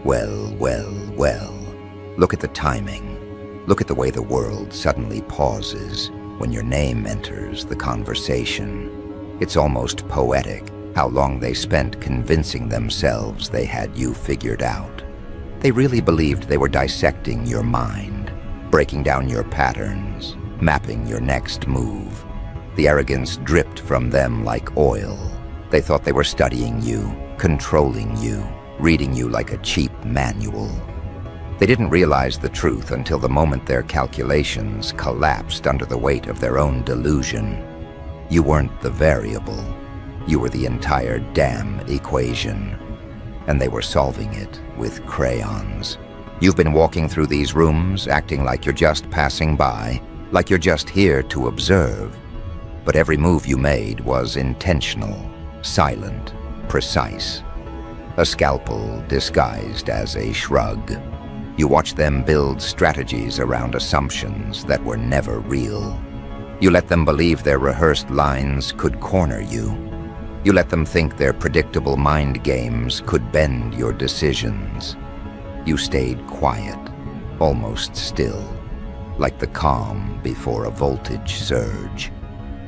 Well, well, well. Look at the timing. Look at the way the world suddenly pauses when your name enters the conversation. It's almost poetic how long they spent convincing themselves they had you figured out. They really believed they were dissecting your mind, breaking down your patterns, mapping your next move. The arrogance dripped from them like oil. They thought they were studying you, controlling you, reading you like a cheap manual. They didn't realize the truth until the moment their calculations collapsed under the weight of their own delusion. You weren't the variable. You were the entire damn equation. And they were solving it with crayons. You've been walking through these rooms, acting like you're just passing by, like you're just here to observe. But every move you made was intentional, silent, precise. A scalpel disguised as a shrug. You watched them build strategies around assumptions that were never real. You let them believe their rehearsed lines could corner you. You let them think their predictable mind games could bend your decisions. You stayed quiet, almost still, like the calm before a voltage surge.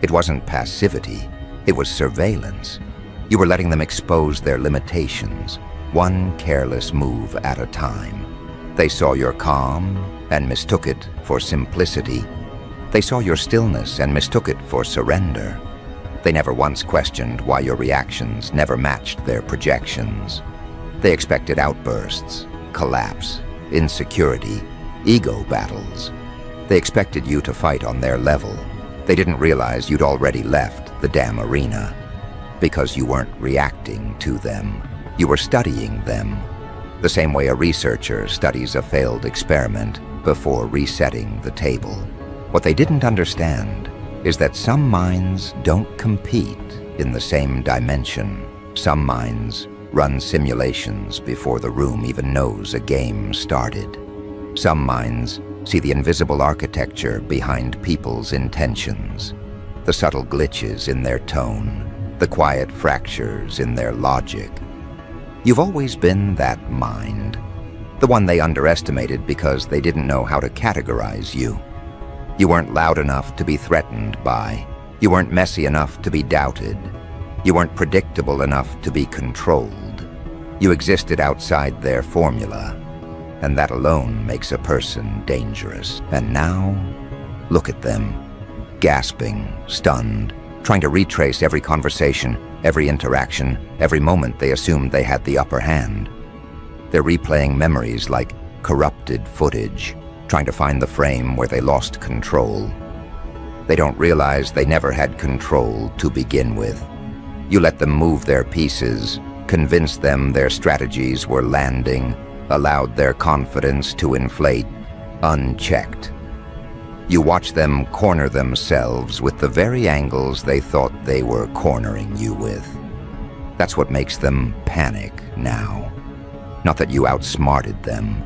It wasn't passivity, it was surveillance. You were letting them expose their limitations, one careless move at a time. They saw your calm and mistook it for simplicity. They saw your stillness and mistook it for surrender. They never once questioned why your reactions never matched their projections. They expected outbursts, collapse, insecurity, ego battles. They expected you to fight on their level. They didn't realize you'd already left the damn arena. Because you weren't reacting to them. You were studying them. The same way a researcher studies a failed experiment before resetting the table. What they didn't understand is that some minds don't compete in the same dimension. Some minds run simulations before the room even knows a game started. Some minds see the invisible architecture behind people's intentions, the subtle glitches in their tone, the quiet fractures in their logic. You've always been that mind, the one they underestimated because they didn't know how to categorize you. You weren't loud enough to be threatened by. You weren't messy enough to be doubted. You weren't predictable enough to be controlled. You existed outside their formula, and that alone makes a person dangerous. And now, look at them, gasping, stunned, trying to retrace every conversation, every interaction, every moment they assumed they had the upper hand. They're replaying memories like corrupted footage, trying to find the frame where they lost control. They don't realize they never had control to begin with. You let them move their pieces, convinced them their strategies were landing, allowed their confidence to inflate, unchecked. You watch them corner themselves with the very angles they thought they were cornering you with. That's what makes them panic now. Not that you outsmarted them,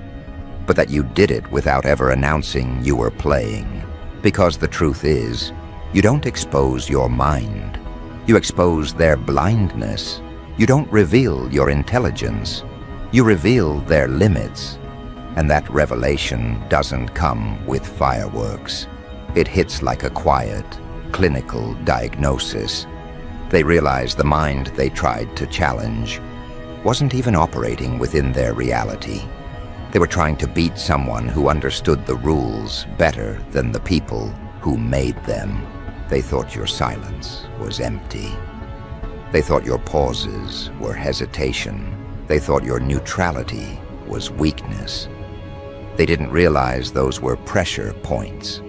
but that you did it without ever announcing you were playing. Because the truth is, you don't expose your mind. You expose their blindness. You don't reveal your intelligence. You reveal their limits. And that revelation doesn't come with fireworks. It hits like a quiet, clinical diagnosis. They realize the mind they tried to challenge wasn't even operating within their reality. They were trying to beat someone who understood the rules better than the people who made them. They thought your silence was empty. They thought your pauses were hesitation. They thought your neutrality was weakness. They didn't realize those were pressure points.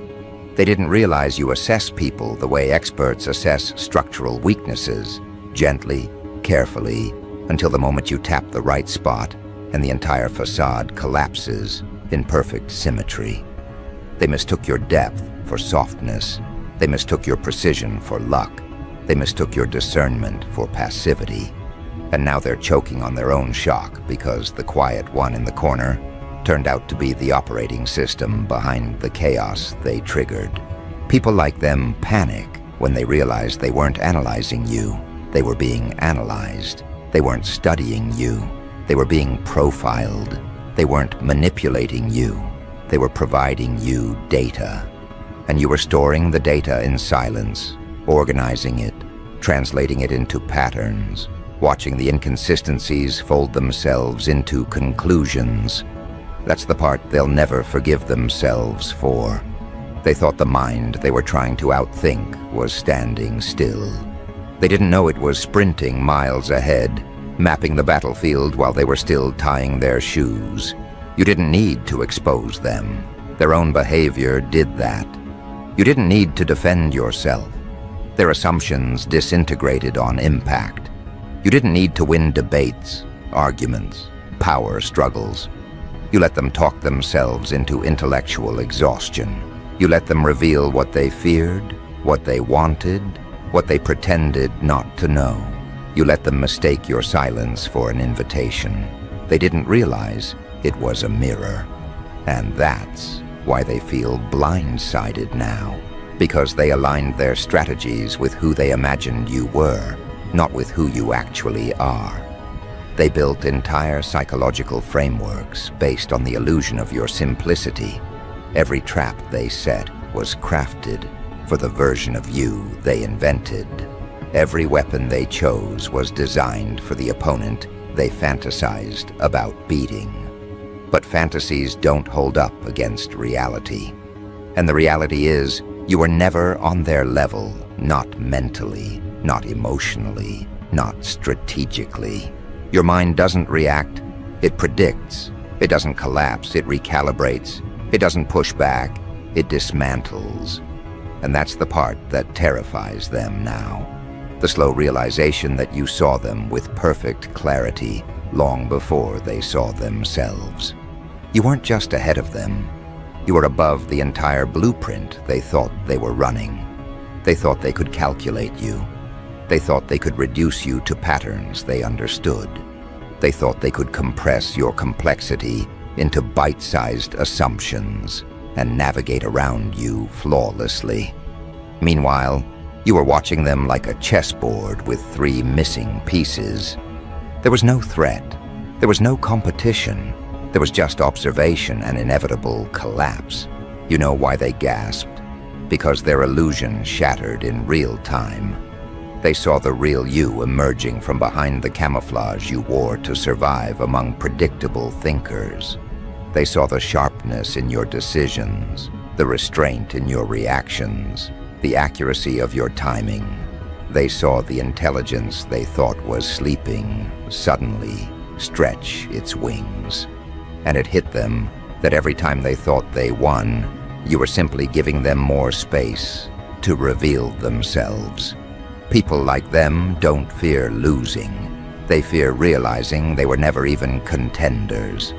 They didn't realize you assess people the way experts assess structural weaknesses, gently, carefully, until the moment you tap the right spot and the entire facade collapses in perfect symmetry. They mistook your depth for softness. They mistook your precision for luck. They mistook your discernment for passivity. And now they're choking on their own shock because the quiet one in the corner turned out to be the operating system behind the chaos they triggered. People like them panic when they realize they weren't analyzing you. They were being analyzed. They weren't studying you. They were being profiled. They weren't manipulating you. They were providing you data. And you were storing the data in silence, organizing it, translating it into patterns, watching the inconsistencies fold themselves into conclusions. That's the part they'll never forgive themselves for. They thought the mind they were trying to outthink was standing still. They didn't know it was sprinting miles ahead, mapping the battlefield while they were still tying their shoes. You didn't need to expose them. Their own behavior did that. You didn't need to defend yourself. Their assumptions disintegrated on impact. You didn't need to win debates, arguments, power struggles. You let them talk themselves into intellectual exhaustion. You let them reveal what they feared, what they wanted, what they pretended not to know. You let them mistake your silence for an invitation. They didn't realize it was a mirror. And that's why they feel blindsided now, because they aligned their strategies with who they imagined you were, not with who you actually are. They built entire psychological frameworks based on the illusion of your simplicity. Every trap they set was crafted for the version of you they invented. Every weapon they chose was designed for the opponent they fantasized about beating. But fantasies don't hold up against reality. And the reality is, you were never on their level, not mentally, not emotionally, not strategically. Your mind doesn't react, it predicts. It doesn't collapse, it recalibrates. It doesn't push back, it dismantles. And that's the part that terrifies them now. The slow realization that you saw them with perfect clarity long before they saw themselves. You weren't just ahead of them. You were above the entire blueprint they thought they were running. They thought they could calculate you. They thought they could reduce you to patterns they understood. They thought they could compress your complexity into bite-sized assumptions and navigate around you flawlessly. Meanwhile, you were watching them like a chessboard with 3 missing pieces. There was no threat. There was no competition. There was just observation and inevitable collapse. You know why they gasped? Because their illusion shattered in real time. They saw the real you emerging from behind the camouflage you wore to survive among predictable thinkers. They saw the sharpness in your decisions, the restraint in your reactions, the accuracy of your timing. They saw the intelligence they thought was sleeping suddenly stretch its wings. And it hit them that every time they thought they won, you were simply giving them more space to reveal themselves. People like them don't fear losing. They fear realizing they were never even contenders.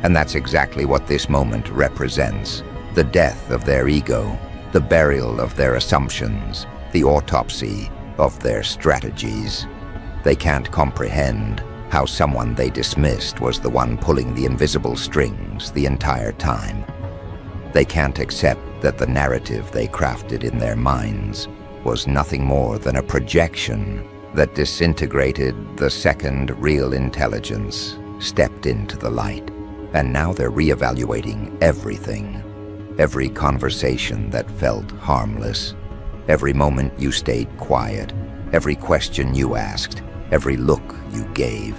And that's exactly what this moment represents. The death of their ego, the burial of their assumptions, the autopsy of their strategies. They can't comprehend how someone they dismissed was the one pulling the invisible strings the entire time. They can't accept that the narrative they crafted in their minds was nothing more than a projection that disintegrated the second real intelligence stepped into the light. And now they're reevaluating everything. Every conversation that felt harmless, every moment you stayed quiet, every question you asked, every look you gave.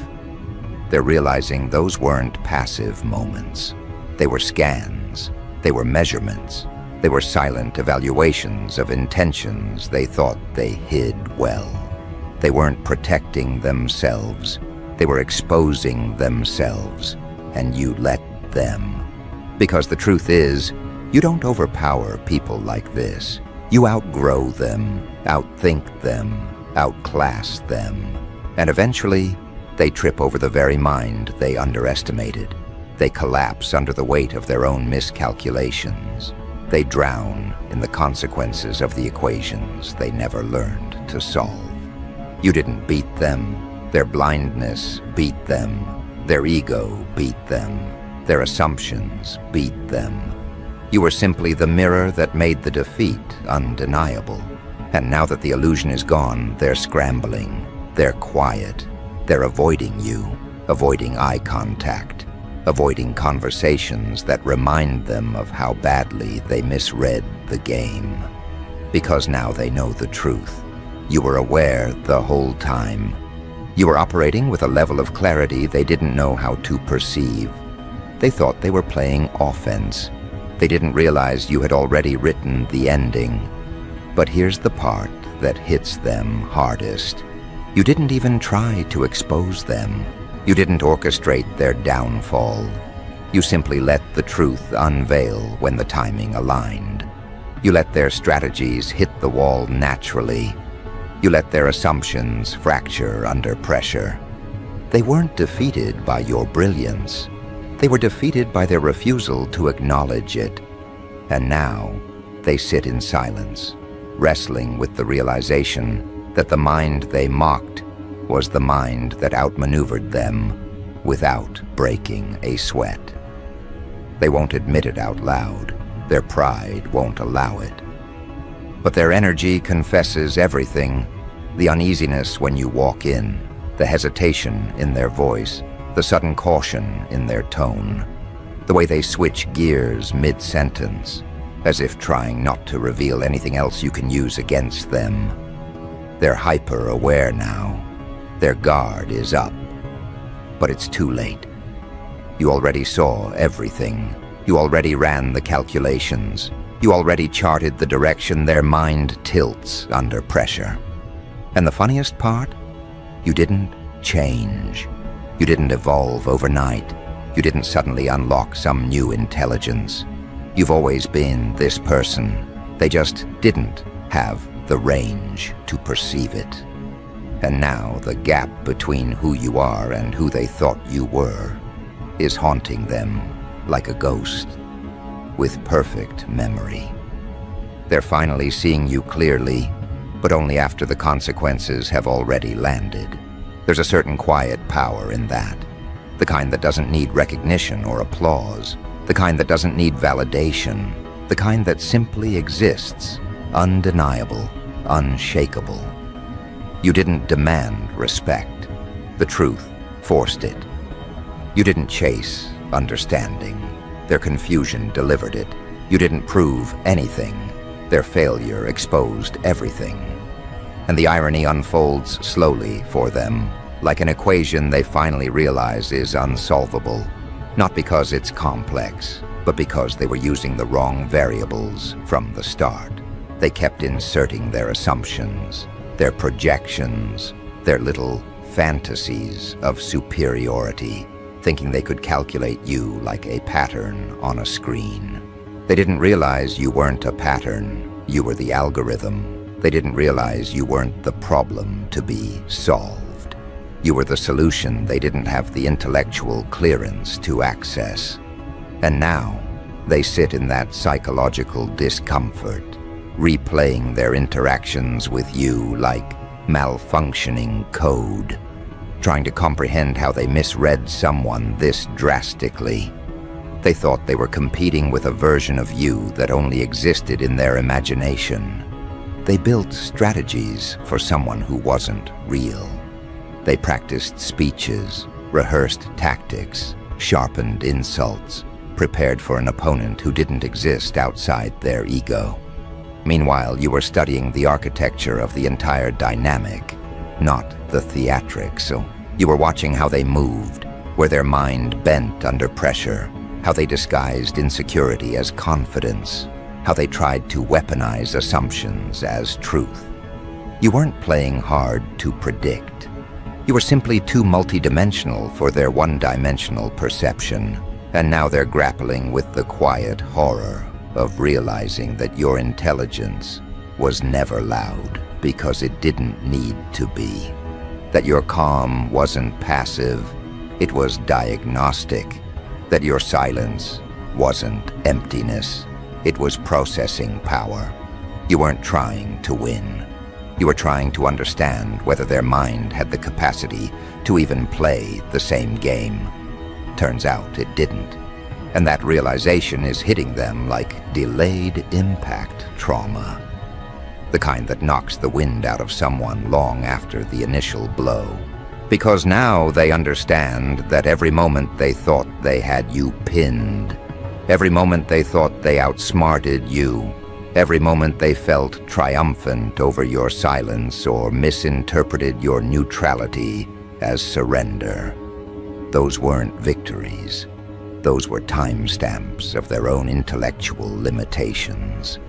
They're realizing those weren't passive moments. They were scans. They were measurements. They were silent evaluations of intentions they thought they hid well. They weren't protecting themselves. They were exposing themselves, and you let them. Because the truth is, you don't overpower people like this. You outgrow them, outthink them, outclass them. And eventually, they trip over the very mind they underestimated. They collapse under the weight of their own miscalculations. They drown in the consequences of the equations they never learned to solve. You didn't beat them. Their blindness beat them. Their ego beat them. Their assumptions beat them. You were simply the mirror that made the defeat undeniable. And now that the illusion is gone, they're scrambling. They're quiet. They're avoiding you. avoiding eye contact, avoiding conversations that remind them of how badly they misread the game. Because now they know the truth. You were aware the whole time. You were operating with a level of clarity they didn't know how to perceive. They thought they were playing offense. They didn't realize you had already written the ending. But here's the part that hits them hardest. You didn't even try to expose them. You didn't orchestrate their downfall. You simply let the truth unveil when the timing aligned. You let their strategies hit the wall naturally. You let their assumptions fracture under pressure. They weren't defeated by your brilliance. They were defeated by their refusal to acknowledge it. And now, they sit in silence, wrestling with the realization that the mind they mocked was the mind that outmaneuvered them without breaking a sweat. They won't admit it out loud. Their pride won't allow it. But their energy confesses everything: the uneasiness when you walk in, the hesitation in their voice, the sudden caution in their tone, the way they switch gears mid-sentence, as if trying not to reveal anything else you can use against them. They're hyper-aware now. Their guard is up. But it's too late. You already saw everything. You already ran the calculations. You already charted the direction their mind tilts under pressure. And the funniest part? You didn't change. You didn't evolve overnight. You didn't suddenly unlock some new intelligence. You've always been this person. They just didn't have the range to perceive it. And now the gap between who you are and who they thought you were is haunting them like a ghost with perfect memory. They're finally seeing you clearly, but only after the consequences have already landed. There's a certain quiet power in that, the kind that doesn't need recognition or applause, the kind that doesn't need validation, the kind that simply exists, undeniable, unshakable. You didn't demand respect. The truth forced it. You didn't chase understanding. Their confusion delivered it. You didn't prove anything. Their failure exposed everything. And the irony unfolds slowly for them, like an equation they finally realize is unsolvable, not because it's complex, but because they were using the wrong variables from the start. They kept inserting their assumptions, their projections, their little fantasies of superiority, thinking they could calculate you like a pattern on a screen. They didn't realize you weren't a pattern, you were the algorithm. They didn't realize you weren't the problem to be solved. You were the solution they didn't have the intellectual clearance to access. And now, they sit in that psychological discomfort, replaying their interactions with you like malfunctioning code, trying to comprehend how they misread someone this drastically. They thought they were competing with a version of you that only existed in their imagination. They built strategies for someone who wasn't real. They practiced speeches, rehearsed tactics, sharpened insults, prepared for an opponent who didn't exist outside their ego. Meanwhile, you were studying the architecture of the entire dynamic, not the theatrics. So you were watching how they moved, where their mind bent under pressure, how they disguised insecurity as confidence, how they tried to weaponize assumptions as truth. You weren't playing hard to predict. You were simply too multidimensional for their one-dimensional perception, and now they're grappling with the quiet horror of realizing that your intelligence was never loud because it didn't need to be. That your calm wasn't passive, it was diagnostic. That your silence wasn't emptiness, it was processing power. You weren't trying to win. You were trying to understand whether their mind had the capacity to even play the same game. Turns out it didn't. And that realization is hitting them like delayed impact trauma. The kind that knocks the wind out of someone long after the initial blow. Because now they understand that every moment they thought they had you pinned, every moment they thought they outsmarted you, every moment they felt triumphant over your silence or misinterpreted your neutrality as surrender. Those weren't victories. Those were timestamps of their own intellectual limitations.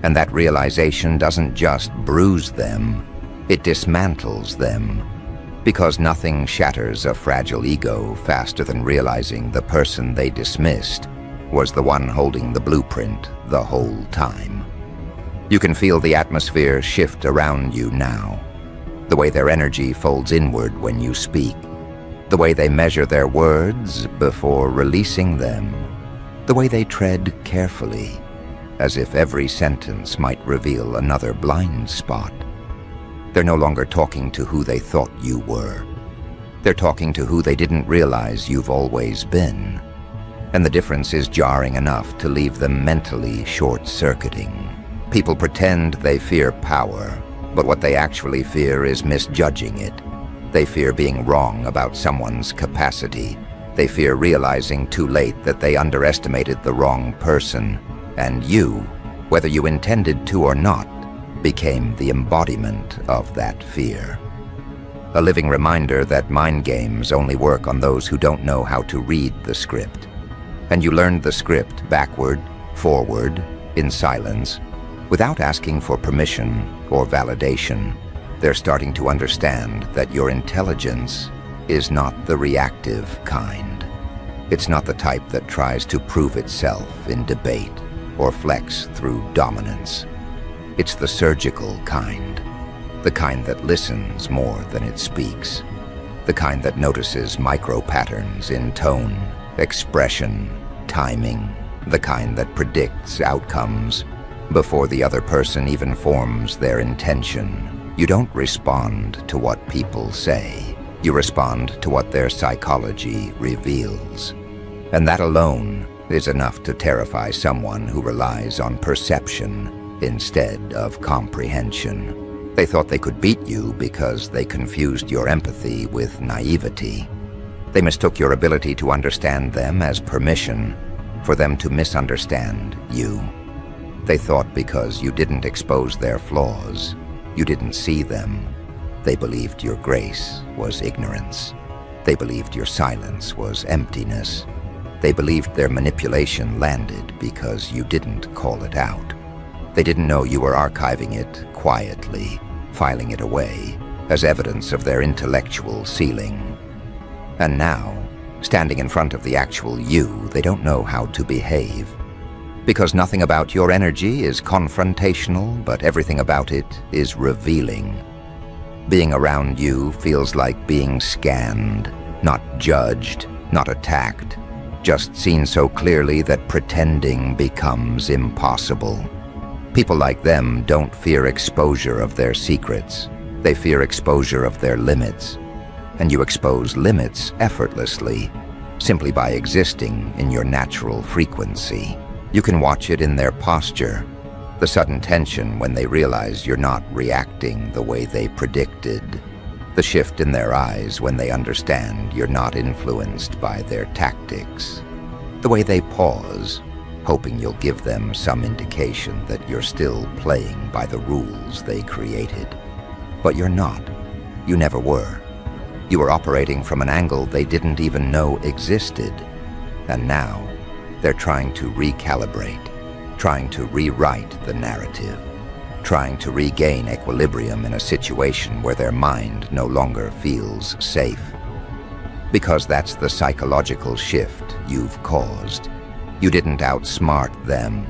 And that realization doesn't just bruise them, it dismantles them. Because nothing shatters a fragile ego faster than realizing the person they dismissed was the one holding the blueprint the whole time. You can feel the atmosphere shift around you now, the way their energy folds inward when you speak, the way they measure their words before releasing them, the way they tread carefully, as if every sentence might reveal another blind spot. They're no longer talking to who they thought you were. They're talking to who they didn't realize you've always been. And the difference is jarring enough to leave them mentally short-circuiting. People pretend they fear power, but what they actually fear is misjudging it. They fear being wrong about someone's capacity. They fear realizing too late that they underestimated the wrong person, and you, whether you intended to or not, became the embodiment of that fear. A living reminder that mind games only work on those who don't know how to read the script. And you learned the script backward, forward, in silence, without asking for permission or validation. They're starting to understand that your intelligence is not the reactive kind. It's not the type that tries to prove itself in debate or flex through dominance. It's the surgical kind, the kind that listens more than it speaks, the kind that notices micro-patterns in tone, expression, timing, the kind that predicts outcomes before the other person even forms their intention. You don't respond to what people say. You respond to what their psychology reveals. And that alone is enough to terrify someone who relies on perception instead of comprehension. They thought they could beat you because they confused your empathy with naivety. They mistook your ability to understand them as permission for them to misunderstand you. They thought because you didn't expose their flaws, you didn't see them. They believed your grace was ignorance. They believed your silence was emptiness. They believed their manipulation landed because you didn't call it out. They didn't know you were archiving it quietly, filing it away as evidence of their intellectual ceiling. And now, standing in front of the actual you, they don't know how to behave. Because nothing about your energy is confrontational, but everything about it is revealing. Being around you feels like being scanned, not judged, not attacked, just seen so clearly that pretending becomes impossible. People like them don't fear exposure of their secrets. They fear exposure of their limits. And you expose limits effortlessly, simply by existing in your natural frequency. You can watch it in their posture, the sudden tension when they realize you're not reacting the way they predicted, the shift in their eyes when they understand you're not influenced by their tactics, the way they pause, hoping you'll give them some indication that you're still playing by the rules they created. But you're not. You never were. You were operating from an angle they didn't even know existed. And now, they're trying to recalibrate, trying to rewrite the narrative, trying to regain equilibrium in a situation where their mind no longer feels safe. Because that's the psychological shift you've caused. You didn't outsmart them.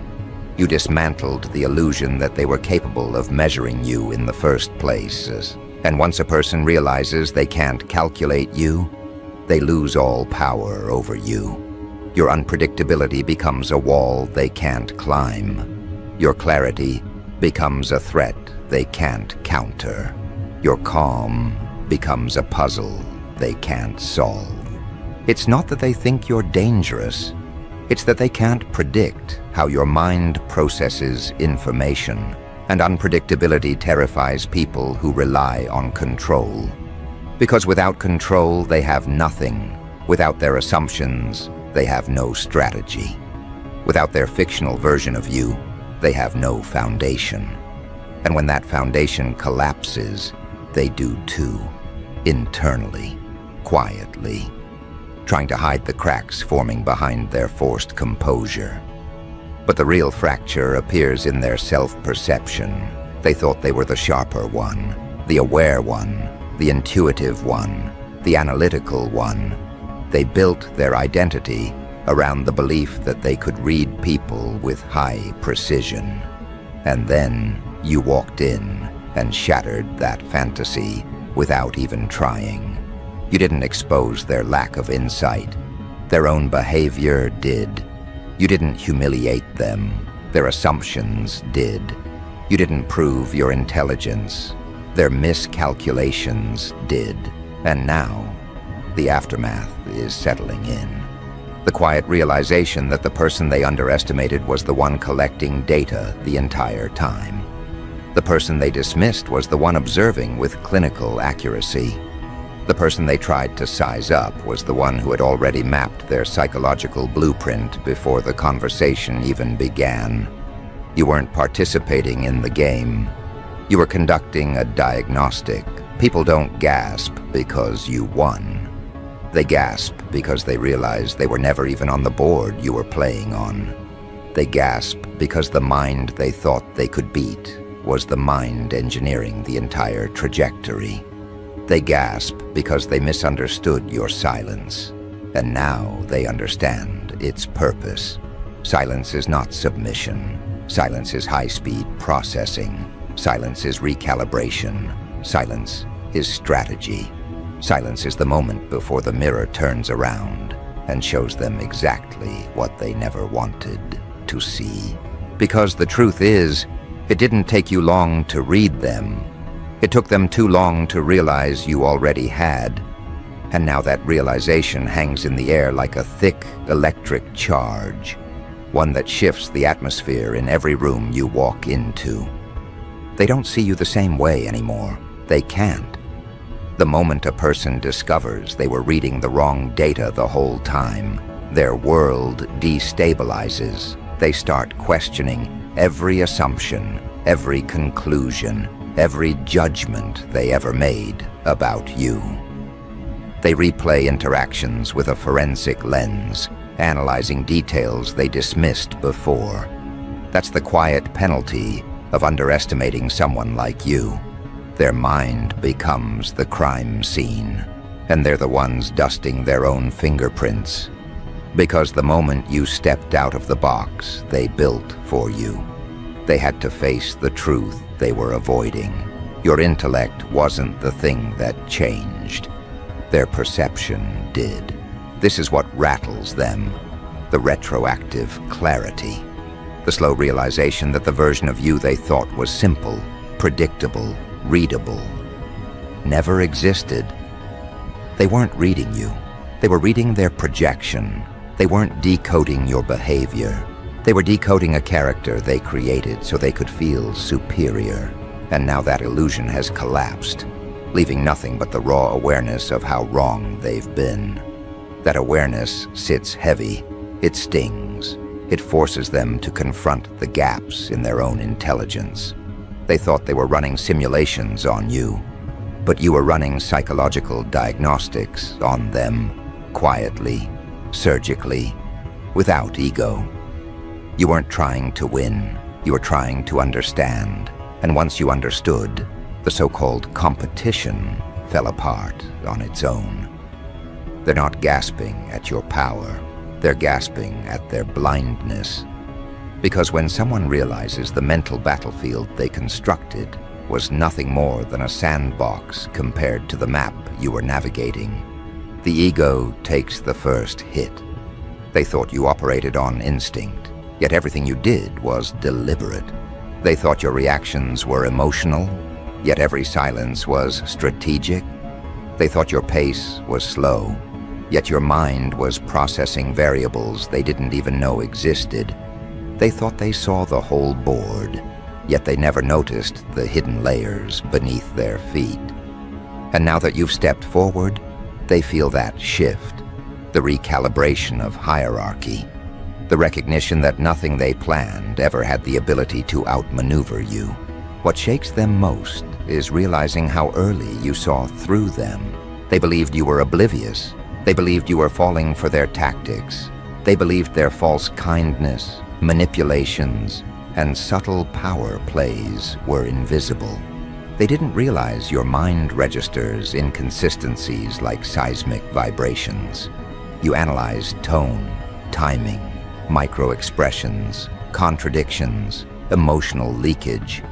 You dismantled the illusion that they were capable of measuring you in the first place. And once a person realizes they can't calculate you, they lose all power over you. Your unpredictability becomes a wall they can't climb. Your clarity becomes a threat they can't counter. Your calm becomes a puzzle they can't solve. It's not that they think you're dangerous. It's that they can't predict how your mind processes information, and unpredictability terrifies people who rely on control. Because without control, they have nothing. Without their assumptions, they have no strategy. Without their fictional version of you, they have no foundation. And when that foundation collapses, they do too, internally, quietly, trying to hide the cracks forming behind their forced composure. But the real fracture appears in their self-perception. They thought they were the sharper one, the aware one, the intuitive one, the analytical one. They built their identity around the belief that they could read people with high precision. And then you walked in and shattered that fantasy without even trying. You didn't expose their lack of insight. Their own behavior did. You didn't humiliate them. Their assumptions did. You didn't prove your intelligence. Their miscalculations did. And now, the aftermath is settling in. The quiet realization that the person they underestimated was the one collecting data the entire time. The person they dismissed was the one observing with clinical accuracy. The person they tried to size up was the one who had already mapped their psychological blueprint before the conversation even began. You weren't participating in the game. You were conducting a diagnostic. People don't gasp because you won. They gasp because they realize they were never even on the board you were playing on. They gasp because the mind they thought they could beat was the mind engineering the entire trajectory. They gasp because they misunderstood your silence, and now they understand its purpose. Silence is not submission. Silence is high-speed processing. Silence is recalibration. Silence is strategy. Silence is the moment before the mirror turns around and shows them exactly what they never wanted to see. Because the truth is, it didn't take you long to read them. It took them too long to realize you already had. And now that realization hangs in the air like a thick electric charge, one that shifts the atmosphere in every room you walk into. They don't see you the same way anymore. They can't. The moment a person discovers they were reading the wrong data the whole time, their world destabilizes. They start questioning every assumption, every conclusion, every judgment they ever made about you. They replay interactions with a forensic lens, analyzing details they dismissed before. That's the quiet penalty of underestimating someone like you. Their mind becomes the crime scene, and they're the ones dusting their own fingerprints. Because the moment you stepped out of the box they built for you, they had to face the truth they were avoiding. Your intellect wasn't the thing that changed. Their perception did. This is what rattles them, the retroactive clarity. The slow realization that the version of you they thought was simple, predictable, readable, never existed. They weren't reading you. They were reading their projection. They weren't decoding your behavior. They were decoding a character they created so they could feel superior. And now that illusion has collapsed, leaving nothing but the raw awareness of how wrong they've been. That awareness sits heavy. It stings. It forces them to confront the gaps in their own intelligence. They thought they were running simulations on you, but you were running psychological diagnostics on them, quietly, surgically, without ego. You weren't trying to win. You were trying to understand. And once you understood, the so-called competition fell apart on its own. They're not gasping at your power. They're gasping at their blindness. Because when someone realizes the mental battlefield they constructed was nothing more than a sandbox compared to the map you were navigating, the ego takes the first hit. They thought you operated on instinct, yet everything you did was deliberate. They thought your reactions were emotional, yet every silence was strategic. They thought your pace was slow, yet your mind was processing variables they didn't even know existed. They thought they saw the whole board, yet they never noticed the hidden layers beneath their feet. And now that you've stepped forward, they feel that shift, the recalibration of hierarchy, the recognition that nothing they planned ever had the ability to outmaneuver you. What shakes them most is realizing how early you saw through them. They believed you were oblivious. They believed you were falling for their tactics. They believed their false kindness, manipulations, and subtle power plays were invisible. They didn't realize your mind registers inconsistencies like seismic vibrations. You analyzed tone, timing, micro-expressions, contradictions, emotional leakage.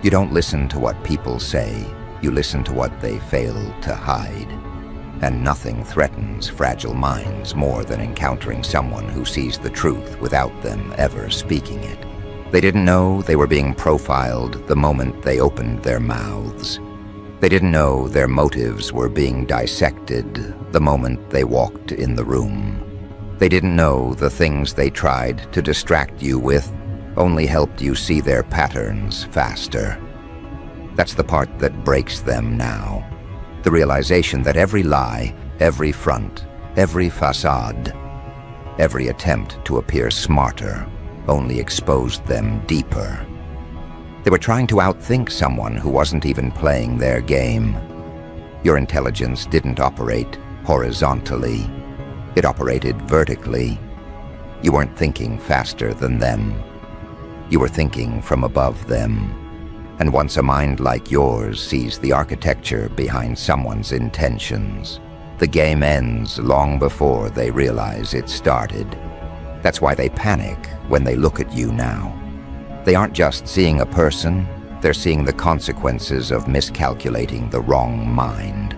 You don't listen to what people say, you listen to what they fail to hide. And nothing threatens fragile minds more than encountering someone who sees the truth without them ever speaking it. They didn't know they were being profiled the moment they opened their mouths. They didn't know their motives were being dissected the moment they walked in the room. They didn't know the things they tried to distract you with only helped you see their patterns faster. That's the part that breaks them now. The realization that every lie, every front, every facade, every attempt to appear smarter only exposed them deeper. They were trying to outthink someone who wasn't even playing their game. Your intelligence didn't operate horizontally. It operated vertically. You weren't thinking faster than them. You were thinking from above them. And once a mind like yours sees the architecture behind someone's intentions, the game ends long before they realize it started. That's why they panic when they look at you now. They aren't just seeing a person, they're seeing the consequences of miscalculating the wrong mind.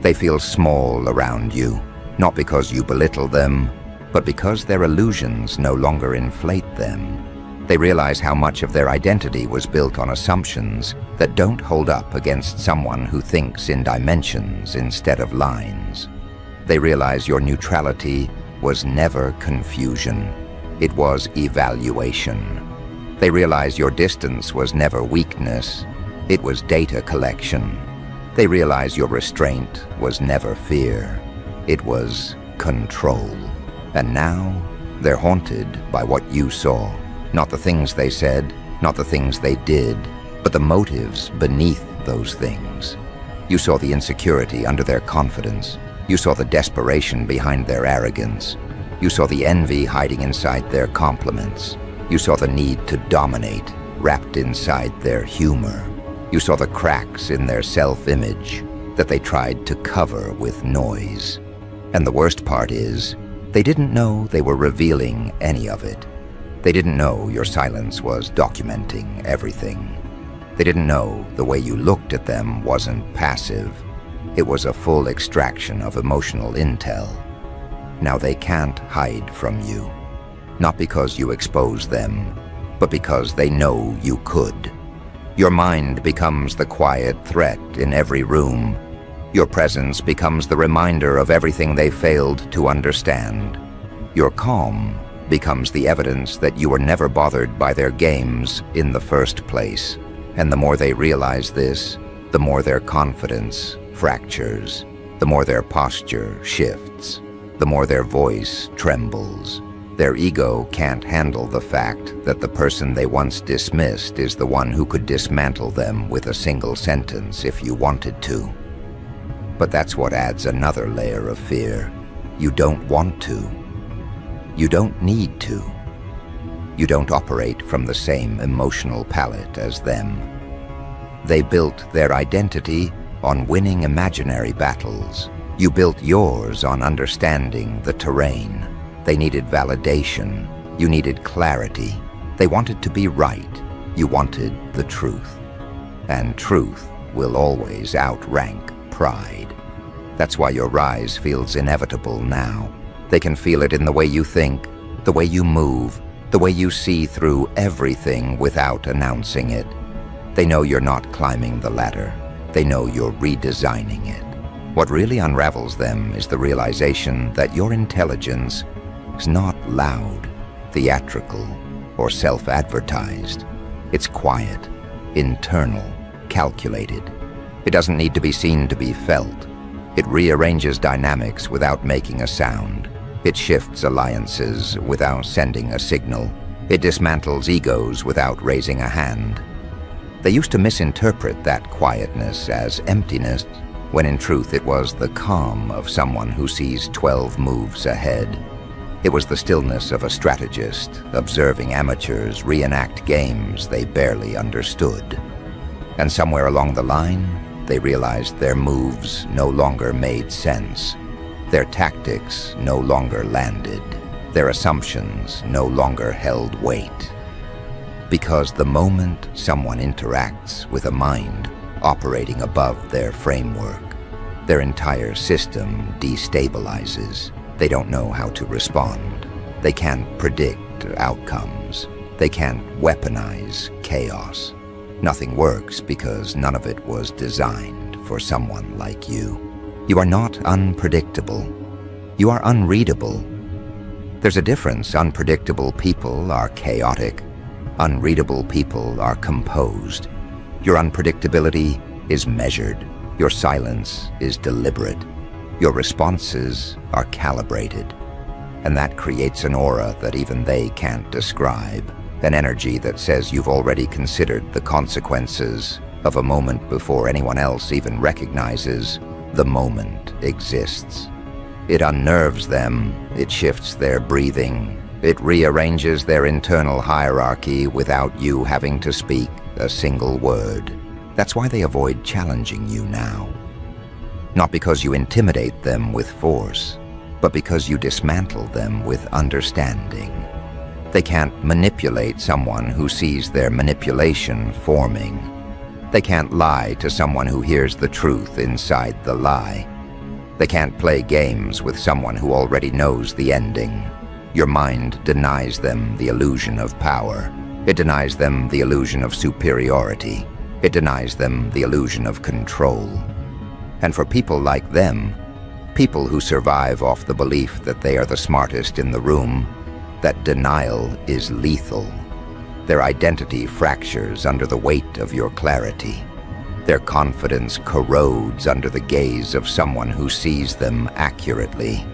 They feel small around you, not because you belittle them, but because their illusions no longer inflate them. They realize how much of their identity was built on assumptions that don't hold up against someone who thinks in dimensions instead of lines. They realize your neutrality was never confusion. It was evaluation. They realize your distance was never weakness. It was data collection. They realize your restraint was never fear. It was control. And now they're haunted by what you saw. Not the things they said, not the things they did, but the motives beneath those things. You saw the insecurity under their confidence. You saw the desperation behind their arrogance. You saw the envy hiding inside their compliments. You saw the need to dominate wrapped inside their humor. You saw the cracks in their self-image that they tried to cover with noise. And the worst part is, they didn't know they were revealing any of it. They didn't know your silence was documenting everything. They didn't know the way you looked at them wasn't passive. It was a full extraction of emotional intel. Now they can't hide from you. Not because you expose them, but because they know you could. Your mind becomes the quiet threat in every room. Your presence becomes the reminder of everything they failed to understand. Your calm becomes the evidence that you were never bothered by their games in the first place. And the more they realize this, the more their confidence fractures, the more their posture shifts, the more their voice trembles. Their ego can't handle the fact that the person they once dismissed is the one who could dismantle them with a single sentence if you wanted to. But that's what adds another layer of fear. You don't want to. You don't need to. You don't operate from the same emotional palette as them. They built their identity on winning imaginary battles. You built yours on understanding the terrain. They needed validation. You needed clarity. They wanted to be right. You wanted the truth. And truth will always outrank pride. That's why your rise feels inevitable now. They can feel it in the way you think, the way you move, the way you see through everything without announcing it. They know you're not climbing the ladder. They know you're redesigning it. What really unravels them is the realization that your intelligence is not loud, theatrical, or self-advertised. It's quiet, internal, calculated. It doesn't need to be seen to be felt. It rearranges dynamics without making a sound. It shifts alliances without sending a signal. It dismantles egos without raising a hand. They used to misinterpret that quietness as emptiness, when in truth it was the calm of someone who sees 12 moves ahead. It was the stillness of a strategist, observing amateurs reenact games they barely understood. And somewhere along the line, they realized their moves no longer made sense. Their tactics no longer landed. Their assumptions no longer held weight. Because the moment someone interacts with a mind operating above their framework, their entire system destabilizes. They don't know how to respond. They can't predict outcomes. They can't weaponize chaos. Nothing works because none of it was designed for someone like you. You are not unpredictable. You are unreadable. There's a difference. Unpredictable people are chaotic. Unreadable people are composed. Your unpredictability is measured. Your silence is deliberate. Your responses are calibrated. And that creates an aura that even they can't describe. An energy that says you've already considered the consequences of a moment before anyone else even recognizes the moment exists. It unnerves them. It shifts their breathing. It rearranges their internal hierarchy without you having to speak a single word. That's why they avoid challenging you now. Not because you intimidate them with force, but because you dismantle them with understanding. They can't manipulate someone who sees their manipulation forming. They can't lie to someone who hears the truth inside the lie. They can't play games with someone who already knows the ending. Your mind denies them the illusion of power. It denies them the illusion of superiority. It denies them the illusion of control. And for people like them, people who survive off the belief that they are the smartest in the room, that denial is lethal. Their identity fractures under the weight of your clarity. Their confidence corrodes under the gaze of someone who sees them accurately.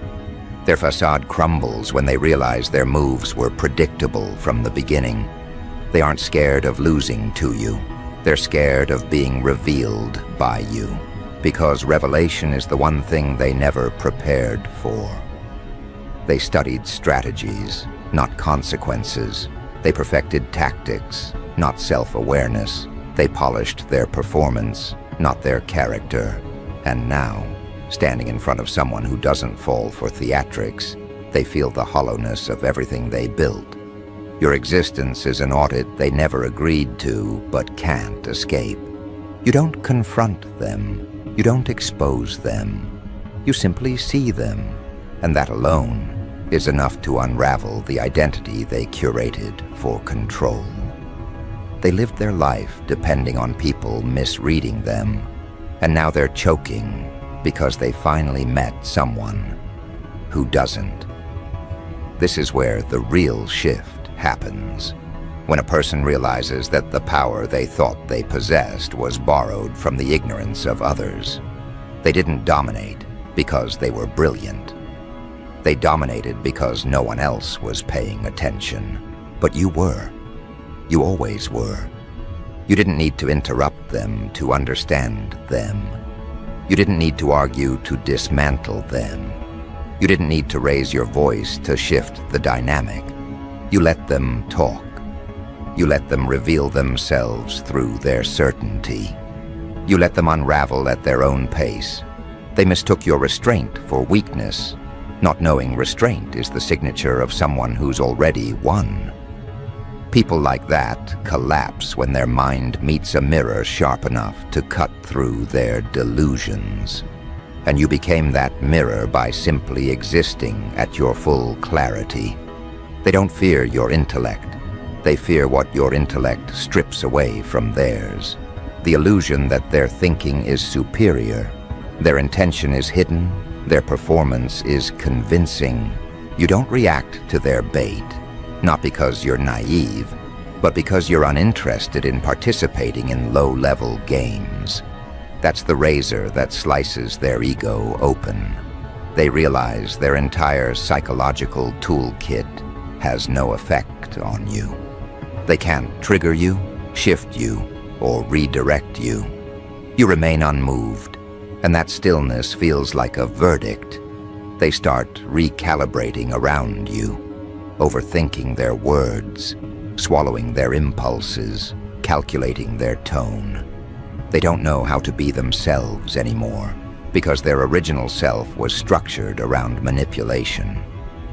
Their facade crumbles when they realize their moves were predictable from the beginning. They aren't scared of losing to you. They're scared of being revealed by you, because revelation is the one thing they never prepared for. They studied strategies, not consequences. They perfected tactics, not self-awareness. They polished their performance, not their character. And now, standing in front of someone who doesn't fall for theatrics, they feel the hollowness of everything they built. Your existence is an audit they never agreed to, but can't escape. You don't confront them. You don't expose them. You simply see them, and that alone is enough to unravel the identity they curated for control. They lived their life depending on people misreading them, and now they're choking because they finally met someone who doesn't. This is where the real shift happens, when a person realizes that the power they thought they possessed was borrowed from the ignorance of others. They didn't dominate because they were brilliant. They dominated because no one else was paying attention. But you were. You always were. You didn't need to interrupt them to understand them. You didn't need to argue to dismantle them. You didn't need to raise your voice to shift the dynamic. You let them talk. You let them reveal themselves through their certainty. You let them unravel at their own pace. They mistook your restraint for weakness, not knowing restraint is the signature of someone who's already won. People like that collapse when their mind meets a mirror sharp enough to cut through their delusions. And you became that mirror by simply existing at your full clarity. They don't fear your intellect. They fear what your intellect strips away from theirs. The illusion that their thinking is superior. Their intention is hidden. Their performance is convincing. You don't react to their bait, not because you're naive, but because you're uninterested in participating in low-level games. That's the razor that slices their ego open. They realize their entire psychological toolkit has no effect on you. They can't trigger you, shift you, or redirect you. You remain unmoved, and that stillness feels like a verdict. They start recalibrating around you, overthinking their words, swallowing their impulses, calculating their tone. They don't know how to be themselves anymore, because their original self was structured around manipulation.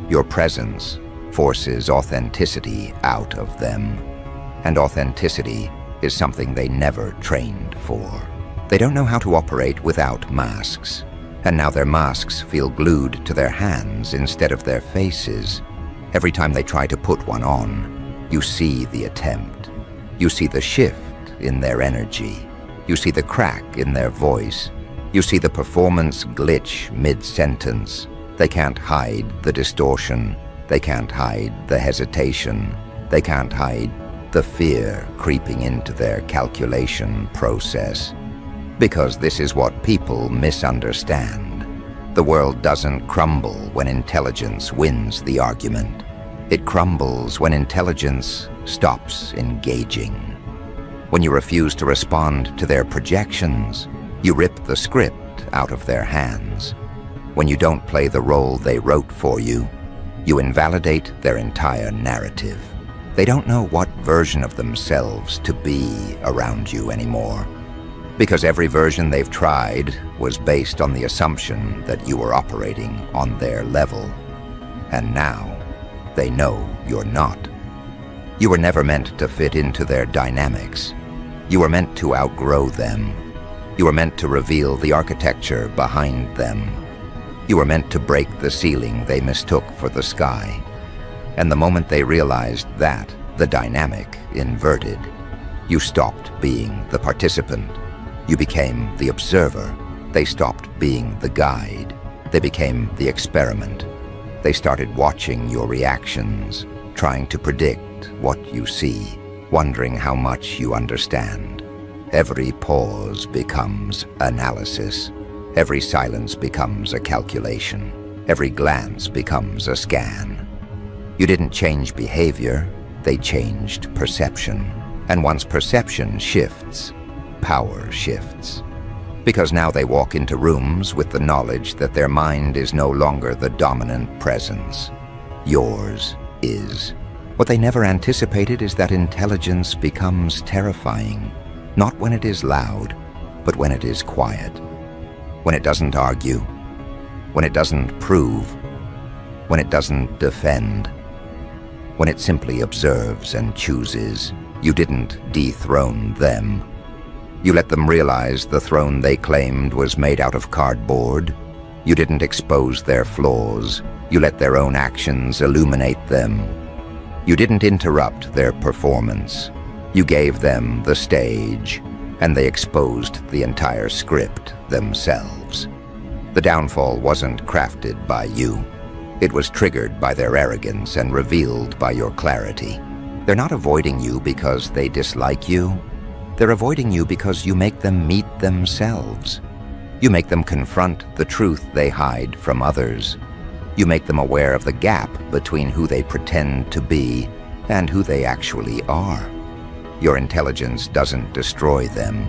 Your presence forces authenticity out of them, and authenticity is something they never trained for. They don't know how to operate without masks, and now their masks feel glued to their hands instead of their faces. Every time they try to put one on, you see the attempt. You see the shift in their energy. You see the crack in their voice. You see the performance glitch mid-sentence. They can't hide the distortion. They can't hide the hesitation. They can't hide the fear creeping into their calculation process. Because this is what people misunderstand. The world doesn't crumble when intelligence wins the argument. It crumbles when intelligence stops engaging. When you refuse to respond to their projections, you rip the script out of their hands. When you don't play the role they wrote for you, you invalidate their entire narrative. They don't know what version of themselves to be around you anymore, because every version they've tried was based on the assumption that you were operating on their level. And now, they know you're not. You were never meant to fit into their dynamics. You were meant to outgrow them. You were meant to reveal the architecture behind them. You were meant to break the ceiling they mistook for the sky. And the moment they realized that, the dynamic inverted, you stopped being the participant. You became the observer. They stopped being the guide. They became the experiment. They started watching your reactions, trying to predict what you see, wondering how much you understand. Every pause becomes analysis. Every silence becomes a calculation. Every glance becomes a scan. You didn't change behavior, they changed perception. And once perception shifts, power shifts. Because now they walk into rooms with the knowledge that their mind is no longer the dominant presence. Yours is. What they never anticipated is that intelligence becomes terrifying, not when it is loud, but when it is quiet. When it doesn't argue, when it doesn't prove, when it doesn't defend, when it simply observes and chooses. You didn't dethrone them. You let them realize the throne they claimed was made out of cardboard. You didn't expose their flaws. You let their own actions illuminate them. You didn't interrupt their performance. You gave them the stage, and they exposed the entire script themselves. The downfall wasn't crafted by you. It was triggered by their arrogance and revealed by your clarity. They're not avoiding you because they dislike you. They're avoiding you because you make them meet themselves. You make them confront the truth they hide from others. You make them aware of the gap between who they pretend to be and who they actually are. Your intelligence doesn't destroy them.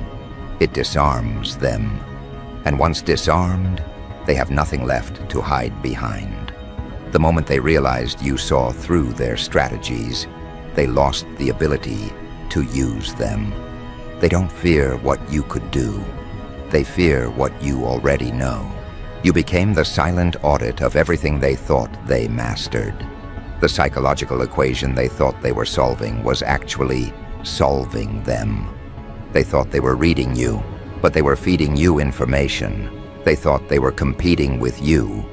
It disarms them. And once disarmed, they have nothing left to hide behind. The moment they realized you saw through their strategies, they lost the ability to use them. They don't fear what you could do. They fear what you already know. You became the silent audit of everything they thought they mastered. The psychological equation they thought they were solving was actually solving them. They thought they were reading you, but they were feeding you information. They thought they were competing with you,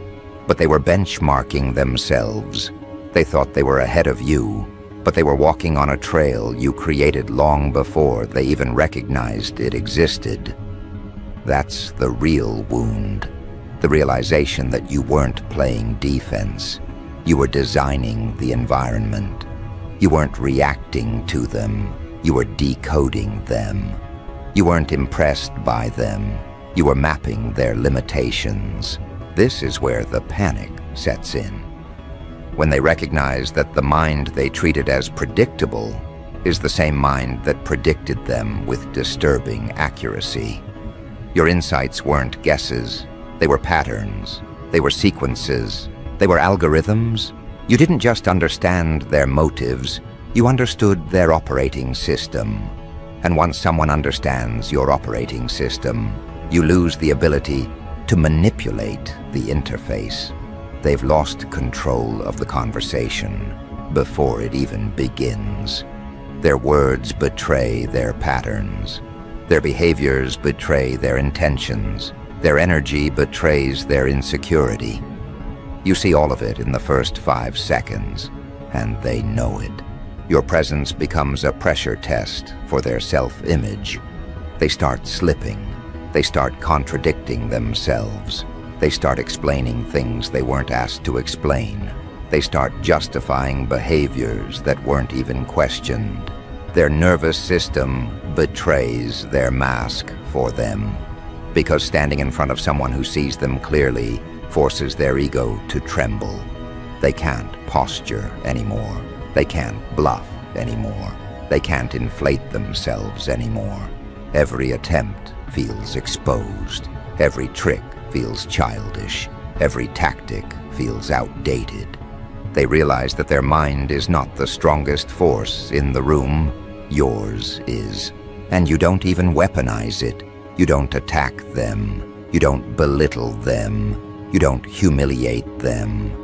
but they were benchmarking themselves. They thought they were ahead of you, but they were walking on a trail you created long before they even recognized it existed. That's the real wound. The realization that you weren't playing defense. You were designing the environment. You weren't reacting to them. You were decoding them. You weren't impressed by them. You were mapping their limitations. This is where the panic sets in. When they recognize that the mind they treated as predictable is the same mind that predicted them with disturbing accuracy. Your insights weren't guesses. They were patterns. They were sequences. They were algorithms. You didn't just understand their motives, you understood their operating system. And once someone understands your operating system, you lose the ability to manipulate the interface. They've lost control of the conversation before it even begins. Their words betray their patterns. Their behaviors betray their intentions. Their energy betrays their insecurity. You see all of it in the first 5 seconds, and they know it. Your presence becomes a pressure test for their self-image. They start slipping. They start contradicting themselves. They start explaining things they weren't asked to explain. They start justifying behaviors that weren't even questioned. Their nervous system betrays their mask for them, because standing in front of someone who sees them clearly forces their ego to tremble. They can't posture anymore. They can't bluff anymore. They can't inflate themselves anymore. Every attempt feels exposed. Every trick feels childish. Every tactic feels outdated. They realize that their mind is not the strongest force in the room. Yours is. And you don't even weaponize it. You don't attack them. You don't belittle them. You don't humiliate them.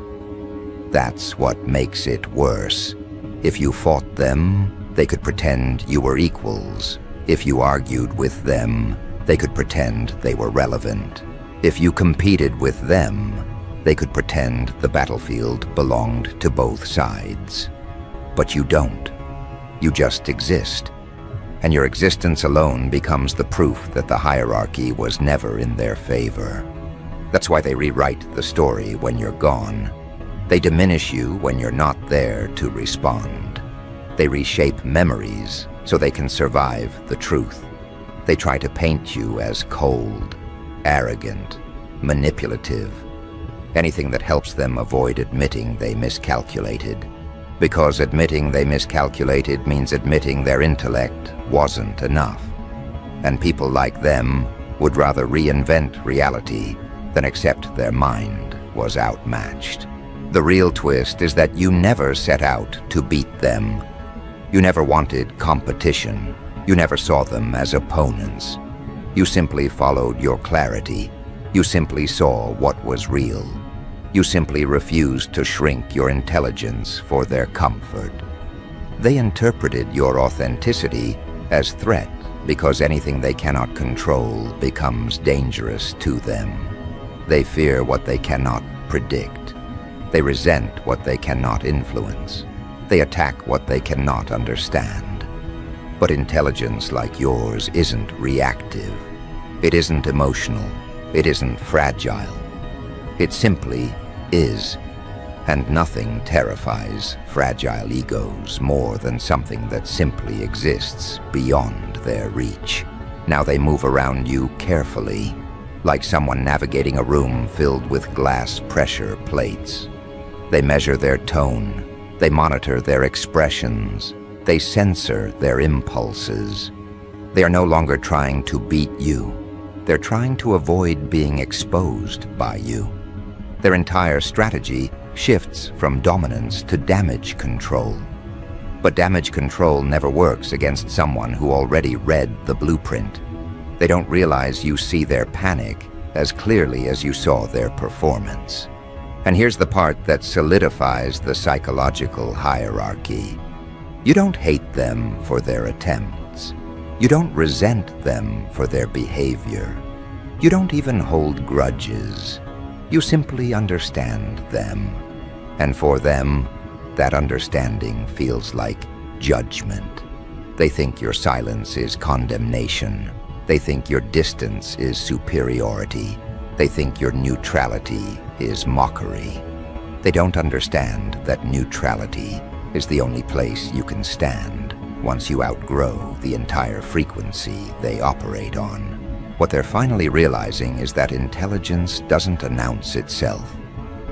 That's what makes it worse. If you fought them, they could pretend you were equals. If you argued with them, they could pretend they were relevant. If you competed with them, they could pretend the battlefield belonged to both sides. But you don't. You just exist. And your existence alone becomes the proof that the hierarchy was never in their favor. That's why they rewrite the story when you're gone. They diminish you when you're not there to respond. They reshape memories so they can survive the truth. They try to paint you as cold, arrogant, manipulative, anything that helps them avoid admitting they miscalculated. Because admitting they miscalculated means admitting their intellect wasn't enough. And people like them would rather reinvent reality than accept their mind was outmatched. The real twist is that you never set out to beat them. You never wanted competition. You never saw them as opponents. You simply followed your clarity. You simply saw what was real. You simply refused to shrink your intelligence for their comfort. They interpreted your authenticity as threat because anything they cannot control becomes dangerous to them. They fear what they cannot predict. They resent what they cannot influence. They attack what they cannot understand. But intelligence like yours isn't reactive. It isn't emotional. It isn't fragile. It simply is. And nothing terrifies fragile egos more than something that simply exists beyond their reach. Now they move around you carefully, like someone navigating a room filled with glass pressure plates. They measure their tone. They monitor their expressions. They censor their impulses. They are no longer trying to beat you. They're trying to avoid being exposed by you. Their entire strategy shifts from dominance to damage control. But damage control never works against someone who already read the blueprint. They don't realize you see their panic as clearly as you saw their performance. And here's the part that solidifies the psychological hierarchy. You don't hate them for their attempts. You don't resent them for their behavior. You don't even hold grudges. You simply understand them. And for them, that understanding feels like judgment. They think your silence is condemnation. They think your distance is superiority. They think your neutrality is mockery. They don't understand that neutrality is the only place you can stand. once you outgrow the entire frequency they operate on. What they're finally realizing is that intelligence doesn't announce itself.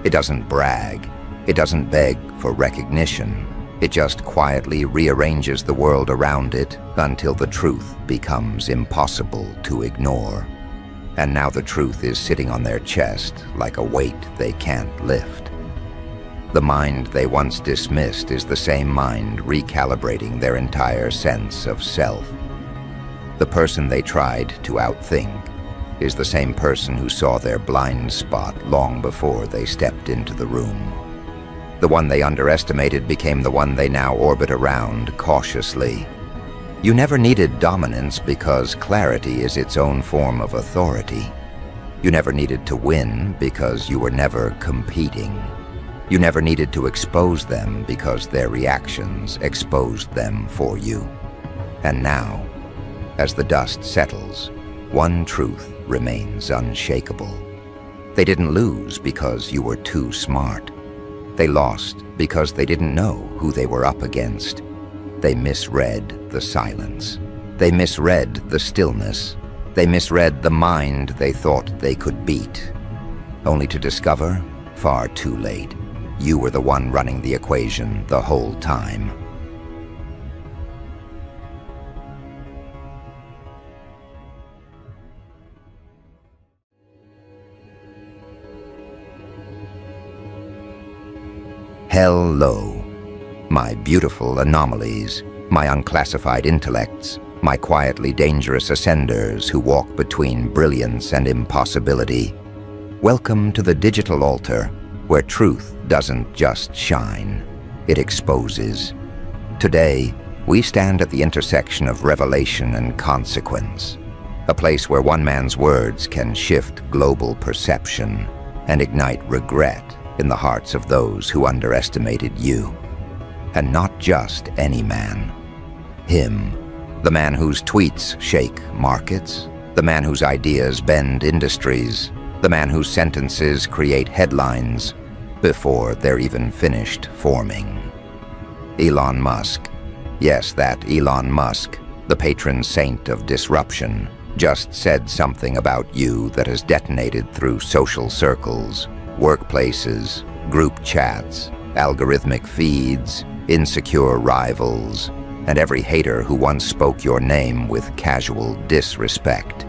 It doesn't brag. It doesn't beg for recognition. It just quietly rearranges the world around it until the truth becomes impossible to ignore. And now the truth is sitting on their chest like a weight they can't lift. The mind they once dismissed is the same mind recalibrating their entire sense of self. The person they tried to outthink is the same person who saw their blind spot long before they stepped into the room. The one they underestimated became the one they now orbit around cautiously. You never needed dominance because clarity is its own form of authority. You never needed to win because you were never competing. You never needed to expose them because their reactions exposed them for you. And now, as the dust settles, one truth remains unshakable. They didn't lose because you were too smart. They lost because they didn't know who they were up against. They misread the silence. They misread the stillness. They misread the mind they thought they could beat. Only to discover, far too late, you were the one running the equation the whole time. Hello, my beautiful anomalies, my unclassified intellects, my quietly dangerous ascenders who walk between brilliance and impossibility. Welcome to the digital altar, where truth doesn't just shine, it exposes. Today, we stand at the intersection of revelation and consequence, a place where one man's words can shift global perception and ignite regret in the hearts of those who underestimated you. And not just any man. Him, the man whose tweets shake markets, the man whose ideas bend industries, the man whose sentences create headlines before they're even finished forming. Elon Musk. Yes, that Elon Musk, the patron saint of disruption, just said something about you that has detonated through social circles, workplaces, group chats, algorithmic feeds, insecure rivals, and every hater who once spoke your name with casual disrespect.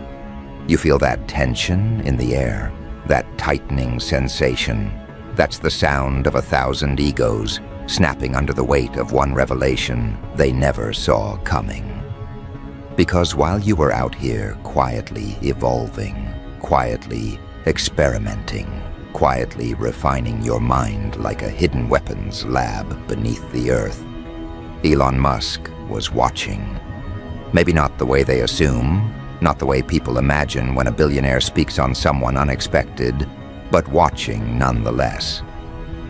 You feel that tension in the air, that tightening sensation. That's the sound of 1,000 egos snapping under the weight of one revelation they never saw coming. Because while you were out here quietly evolving, quietly experimenting, quietly refining your mind like a hidden weapons lab beneath the earth, Elon Musk was watching. Maybe not the way they assume, not the way people imagine when a billionaire speaks on someone unexpected, but watching nonetheless.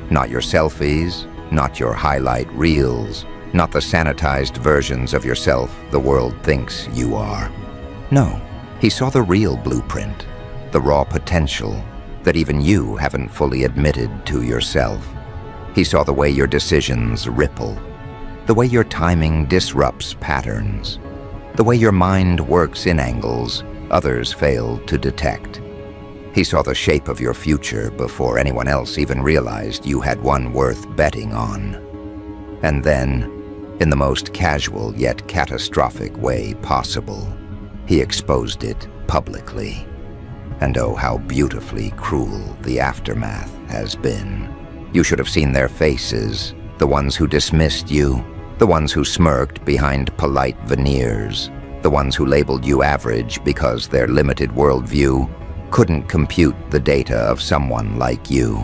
Not your selfies, not your highlight reels, not the sanitized versions of yourself the world thinks you are. No, he saw the real blueprint, the raw potential that even you haven't fully admitted to yourself. He saw the way your decisions ripple, the way your timing disrupts patterns, the way your mind works in angles others fail to detect. He saw the shape of your future before anyone else even realized you had one worth betting on. And then, in the most casual yet catastrophic way possible, he exposed it publicly. And oh, how beautifully cruel the aftermath has been. You should have seen their faces, the ones who dismissed you, the ones who smirked behind polite veneers, the ones who labeled you average because their limited worldview couldn't compute the data of someone like you,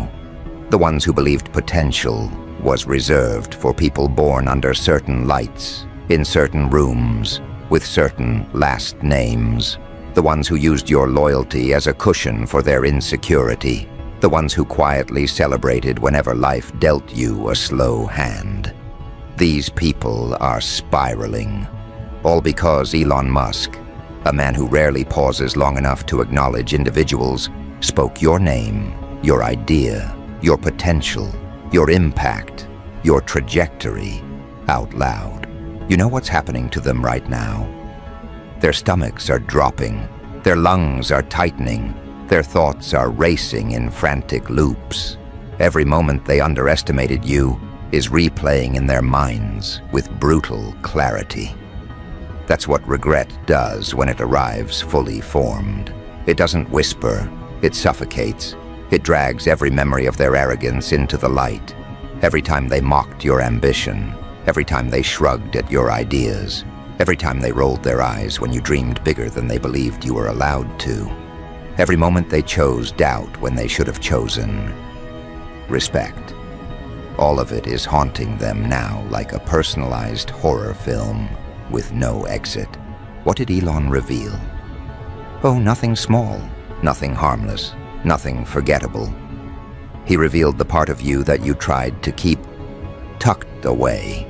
the ones who believed potential was reserved for people born under certain lights, in certain rooms, with certain last names, the ones who used your loyalty as a cushion for their insecurity, the ones who quietly celebrated whenever life dealt you a slow hand. These people are spiraling, all because Elon Musk, a man who rarely pauses long enough to acknowledge individuals, spoke your name, your idea, your potential, your impact, your trajectory out loud. You know what's happening to them right now? Their stomachs are dropping, their lungs are tightening, their thoughts are racing in frantic loops. Every moment they underestimated you is replaying in their minds with brutal clarity. That's what regret does when it arrives fully formed. It doesn't whisper, it suffocates. It drags every memory of their arrogance into the light. Every time they mocked your ambition, every time they shrugged at your ideas, every time they rolled their eyes when you dreamed bigger than they believed you were allowed to. Every moment they chose doubt when they should have chosen respect. All of it is haunting them now like a personalized horror film with no exit. What did Elon reveal? Oh, nothing small, nothing harmless, nothing forgettable. He revealed the part of you that you tried to keep tucked away,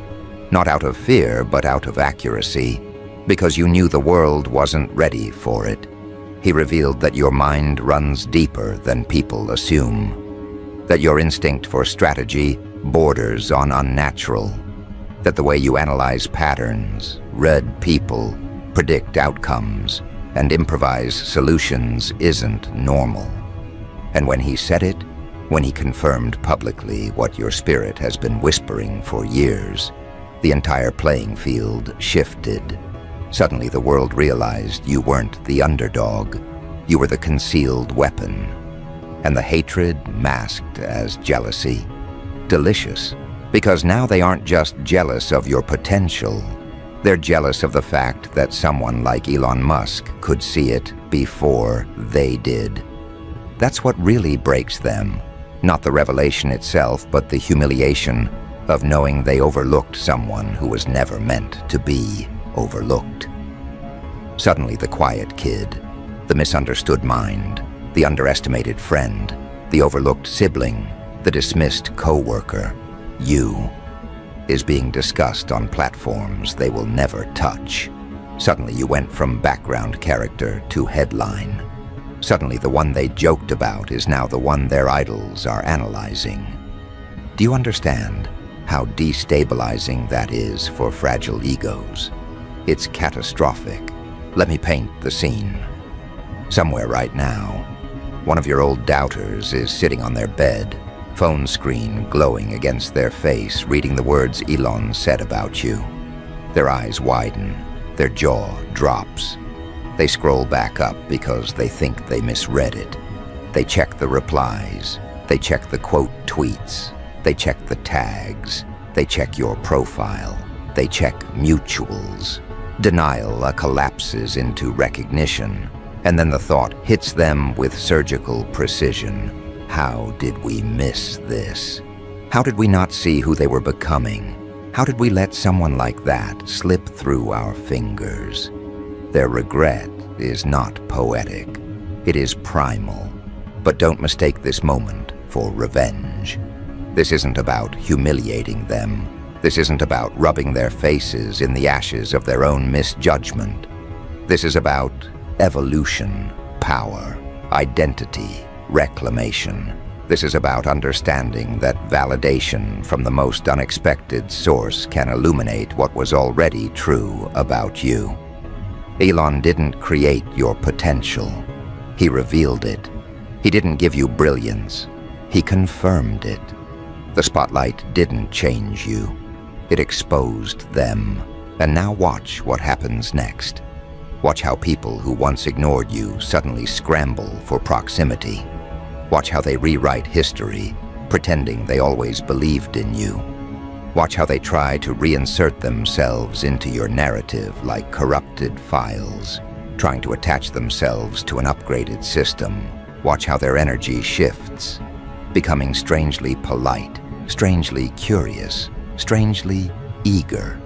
not out of fear, but out of accuracy, because you knew the world wasn't ready for it. He revealed that your mind runs deeper than people assume, that your instinct for strategy borders on unnatural, that the way you analyze patterns, read people, predict outcomes, and improvise solutions isn't normal. And when he said it, when he confirmed publicly what your spirit has been whispering for years, the entire playing field shifted. Suddenly the world realized you weren't the underdog, you were the concealed weapon, and the hatred masked as jealousy. Delicious, because now they aren't just jealous of your potential, they're jealous of the fact that someone like Elon Musk could see it before they did. That's what really breaks them, not the revelation itself, but the humiliation of knowing they overlooked someone who was never meant to be overlooked. Suddenly the quiet kid, the misunderstood mind, the underestimated friend, the overlooked sibling, the dismissed co-worker, you, is being discussed on platforms they will never touch. Suddenly you went from background character to headline. Suddenly the one they joked about is now the one their idols are analyzing. Do you understand how destabilizing that is for fragile egos? It's catastrophic. Let me paint the scene. Somewhere right now, one of your old doubters is sitting on their bed, phone screen glowing against their face, reading the words Elon said about you. Their eyes widen, their jaw drops. They scroll back up because they think they misread it. They check the replies, they check the quote tweets, they check the tags, they check your profile, they check mutuals. Denial collapses into recognition, and then the thought hits them with surgical precision. How did we miss this? How did we not see who they were becoming? How did we let someone like that slip through our fingers? Their regret is not poetic. It is primal. But don't mistake this moment for revenge. This isn't about humiliating them. This isn't about rubbing their faces in the ashes of their own misjudgment. This is about evolution, power, identity, reclamation. This is about understanding that validation from the most unexpected source can illuminate what was already true about you. Elon didn't create your potential. He revealed it. He didn't give you brilliance. He confirmed it. The spotlight didn't change you. It exposed them. And now watch what happens next. Watch how people who once ignored you suddenly scramble for proximity. Watch how they rewrite history, pretending they always believed in you. Watch how they try to reinsert themselves into your narrative like corrupted files, trying to attach themselves to an upgraded system. Watch how their energy shifts, becoming strangely polite, strangely curious, strangely eager.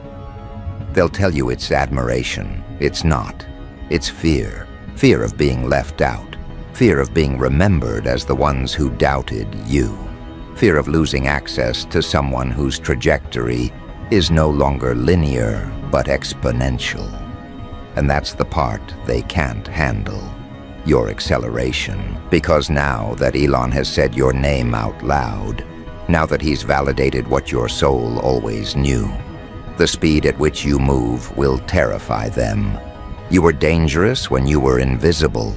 They'll tell you it's admiration. It's not. It's fear. Fear of being left out. Fear of being remembered as the ones who doubted you. Fear of losing access to someone whose trajectory is no longer linear but exponential. And that's the part they can't handle. Your acceleration. Because now that Elon has said your name out loud, now that he's validated what your soul always knew, The speed at which you move will terrify them. You were dangerous when you were invisible.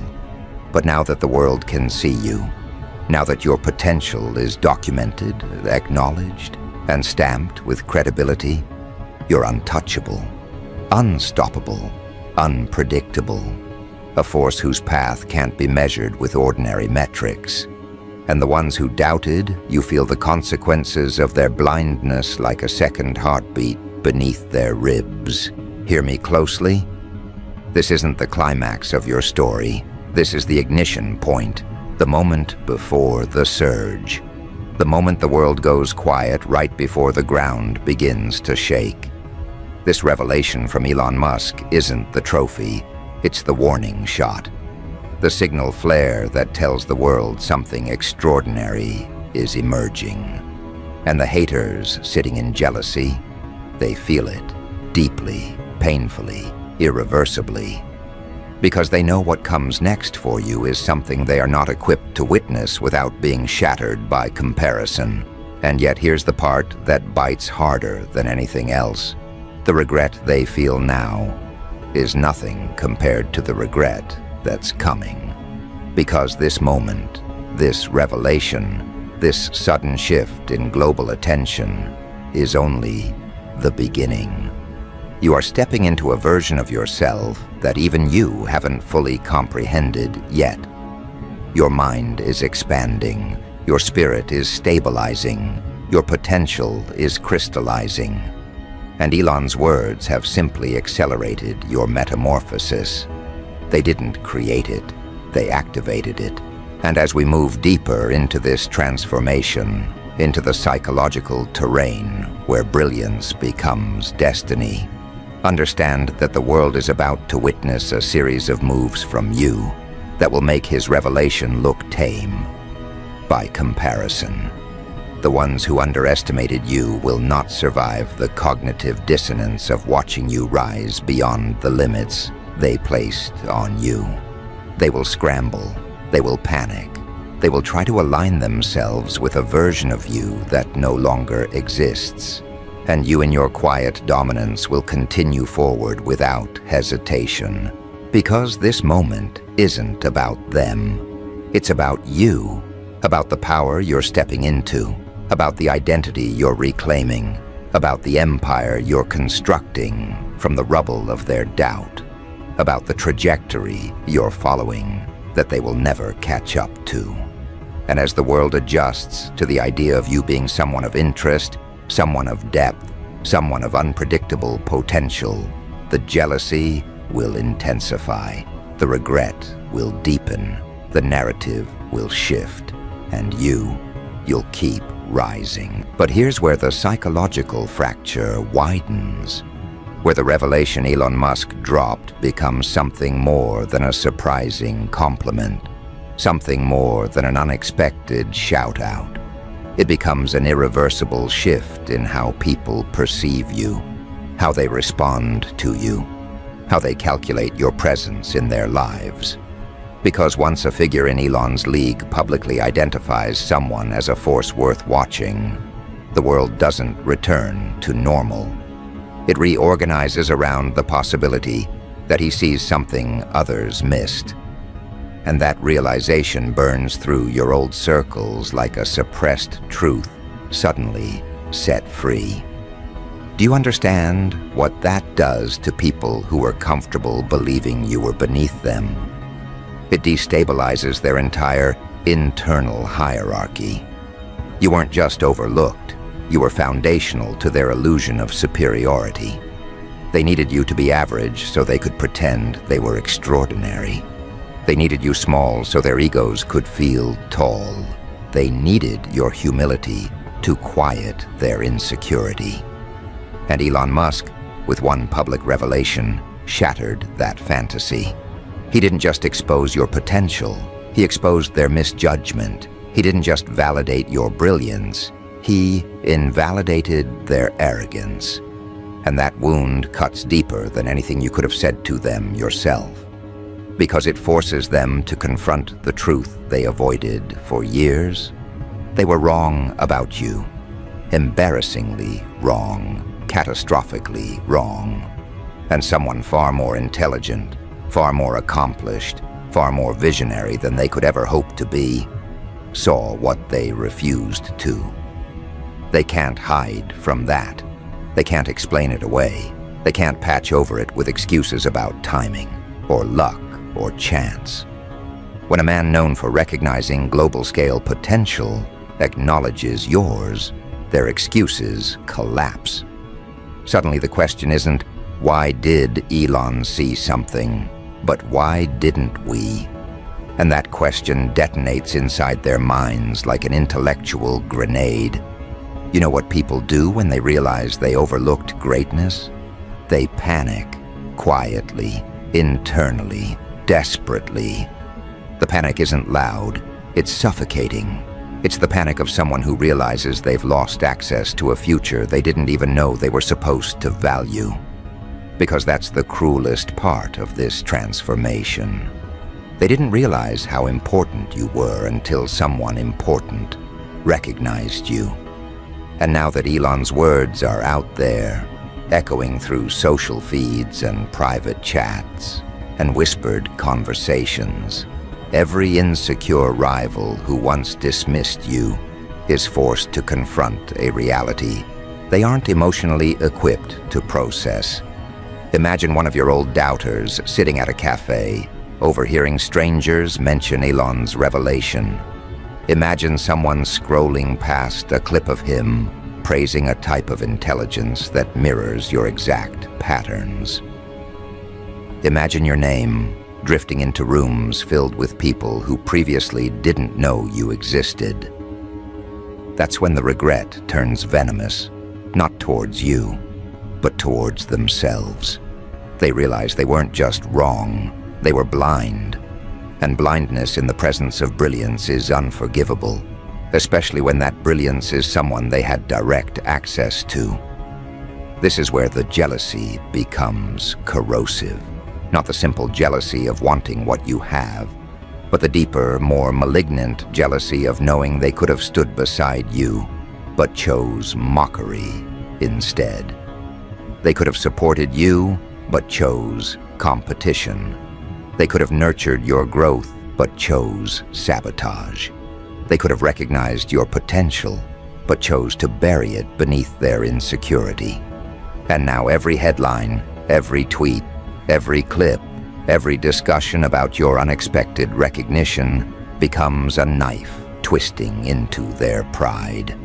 But now that the world can see you, now that your potential is documented, acknowledged, and stamped with credibility, you're untouchable, unstoppable, unpredictable, a force whose path can't be measured with ordinary metrics. And the ones who doubted, you feel the consequences of their blindness like a second heartbeat beneath their ribs. Hear me closely. This isn't the climax of your story. This is the ignition point, the moment before the surge. The moment the world goes quiet right before the ground begins to shake. This revelation from Elon Musk isn't the trophy, it's the warning shot. The signal flare that tells the world something extraordinary is emerging. And the haters sitting in jealousy, they feel it deeply, painfully, irreversibly. Because they know what comes next for you is something they are not equipped to witness without being shattered by comparison. And yet here's the part that bites harder than anything else. The regret they feel now is nothing compared to the regret that's coming. Because this moment, this revelation, this sudden shift in global attention is only the beginning. You are stepping into a version of yourself that even you haven't fully comprehended yet. Your mind is expanding, your spirit is stabilizing, your potential is crystallizing. And Elon's words have simply accelerated your metamorphosis. They didn't create it, they activated it. And as we move deeper into this transformation, into the psychological terrain where brilliance becomes destiny, understand that the world is about to witness a series of moves from you that will make his revelation look tame. By comparison, the ones who underestimated you will not survive the cognitive dissonance of watching you rise beyond the limits they placed on you. They will scramble, they will panic, they will try to align themselves with a version of you that no longer exists. And you in your quiet dominance will continue forward without hesitation. Because this moment isn't about them. It's about you, about the power you're stepping into, about the identity you're reclaiming, about the empire you're constructing from the rubble of their doubt, about the trajectory you're following that they will never catch up to. And as the world adjusts to the idea of you being someone of interest, someone of depth, someone of unpredictable potential, the jealousy will intensify, the regret will deepen, the narrative will shift, and you'll keep rising. But here's where the psychological fracture widens, where the revelation Elon Musk dropped becomes something more than a surprising compliment, something more than an unexpected shout-out. It becomes an irreversible shift in how people perceive you, how they respond to you, how they calculate your presence in their lives. Because once a figure in Elon's league publicly identifies someone as a force worth watching, the world doesn't return to normal. It reorganizes around the possibility that he sees something others missed. And that realization burns through your old circles like a suppressed truth suddenly set free. Do you understand what that does to people who are comfortable believing you were beneath them? It destabilizes their entire internal hierarchy. You weren't just overlooked, you were foundational to their illusion of superiority. They needed you to be average so they could pretend they were extraordinary. They needed you small so their egos could feel tall. They needed your humility to quiet their insecurity. And Elon Musk, with one public revelation, shattered that fantasy. He didn't just expose your potential, he exposed their misjudgment. He didn't just validate your brilliance, he invalidated their arrogance. And that wound cuts deeper than anything you could have said to them yourself. Because it forces them to confront the truth they avoided for years. They were wrong about you, embarrassingly wrong. catastrophically wrong. And someone far more intelligent, far more accomplished, far more visionary than they could ever hope to be, saw what they refused to. They can't hide from that. They can't explain it away. They can't patch over it with excuses about timing, or luck, or chance. When a man known for recognizing global-scale potential acknowledges yours, their excuses collapse. Suddenly the question isn't, why did Elon see something, but why didn't we? And that question detonates inside their minds like an intellectual grenade. You know what people do when they realize they overlooked greatness? They panic, quietly, internally, desperately. The panic isn't loud, it's suffocating. It's the panic of someone who realizes they've lost access to a future they didn't even know they were supposed to value. Because that's the cruelest part of this transformation. They didn't realize how important you were until someone important recognized you. And now that Elon's words are out there, echoing through social feeds and private chats and whispered conversations, every insecure rival who once dismissed you is forced to confront a reality they aren't emotionally equipped to process. Imagine one of your old doubters sitting at a cafe, overhearing strangers mention Elon's revelation. Imagine someone scrolling past a clip of him praising a type of intelligence that mirrors your exact patterns. Imagine your name drifting into rooms filled with people who previously didn't know you existed. That's when the regret turns venomous, not towards you, but towards themselves. They realize they weren't just wrong, they were blind. And blindness in the presence of brilliance is unforgivable, especially when that brilliance is someone they had direct access to. This is where the jealousy becomes corrosive. Not the simple jealousy of wanting what you have, but the deeper, more malignant jealousy of knowing they could have stood beside you, but chose mockery instead. They could have supported you, but chose competition. They could have nurtured your growth, but chose sabotage. They could have recognized your potential, but chose to bury it beneath their insecurity. And now every headline, every tweet, every clip, every discussion about your unexpected recognition becomes a knife twisting into their pride.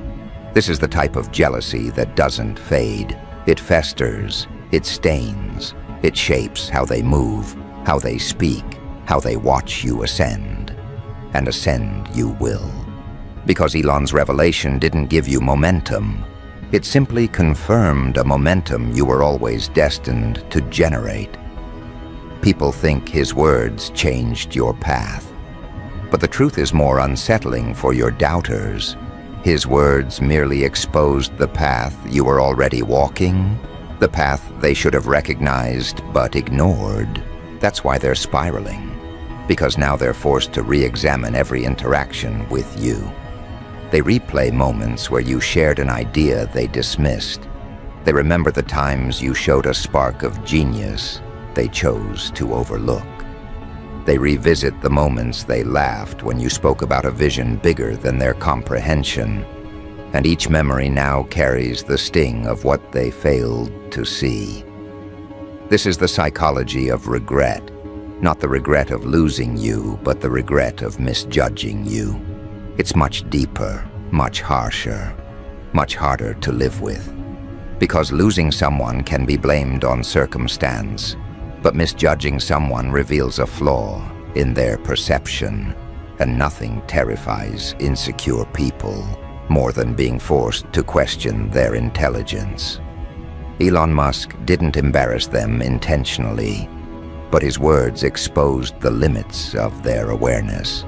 This is the type of jealousy that doesn't fade. It festers, it stains, it shapes how they move, how they speak, how they watch you ascend. And ascend you will. Because Elon's revelation didn't give you momentum. It simply confirmed a momentum you were always destined to generate. People think his words changed your path. But the truth is more unsettling for your doubters. His words merely exposed the path you were already walking, the path they should have recognized but ignored. That's why they're spiraling. Because now they're forced to re-examine every interaction with you. They replay moments where you shared an idea they dismissed. They remember the times you showed a spark of genius they chose to overlook. They revisit the moments they laughed when you spoke about a vision bigger than their comprehension. And each memory now carries the sting of what they failed to see. This is the psychology of regret. Not the regret of losing you, but the regret of misjudging you. It's much deeper, much harsher, much harder to live with. Because losing someone can be blamed on circumstance, but misjudging someone reveals a flaw in their perception, and nothing terrifies insecure people more than being forced to question their intelligence. Elon Musk didn't embarrass them intentionally, but his words exposed the limits of their awareness.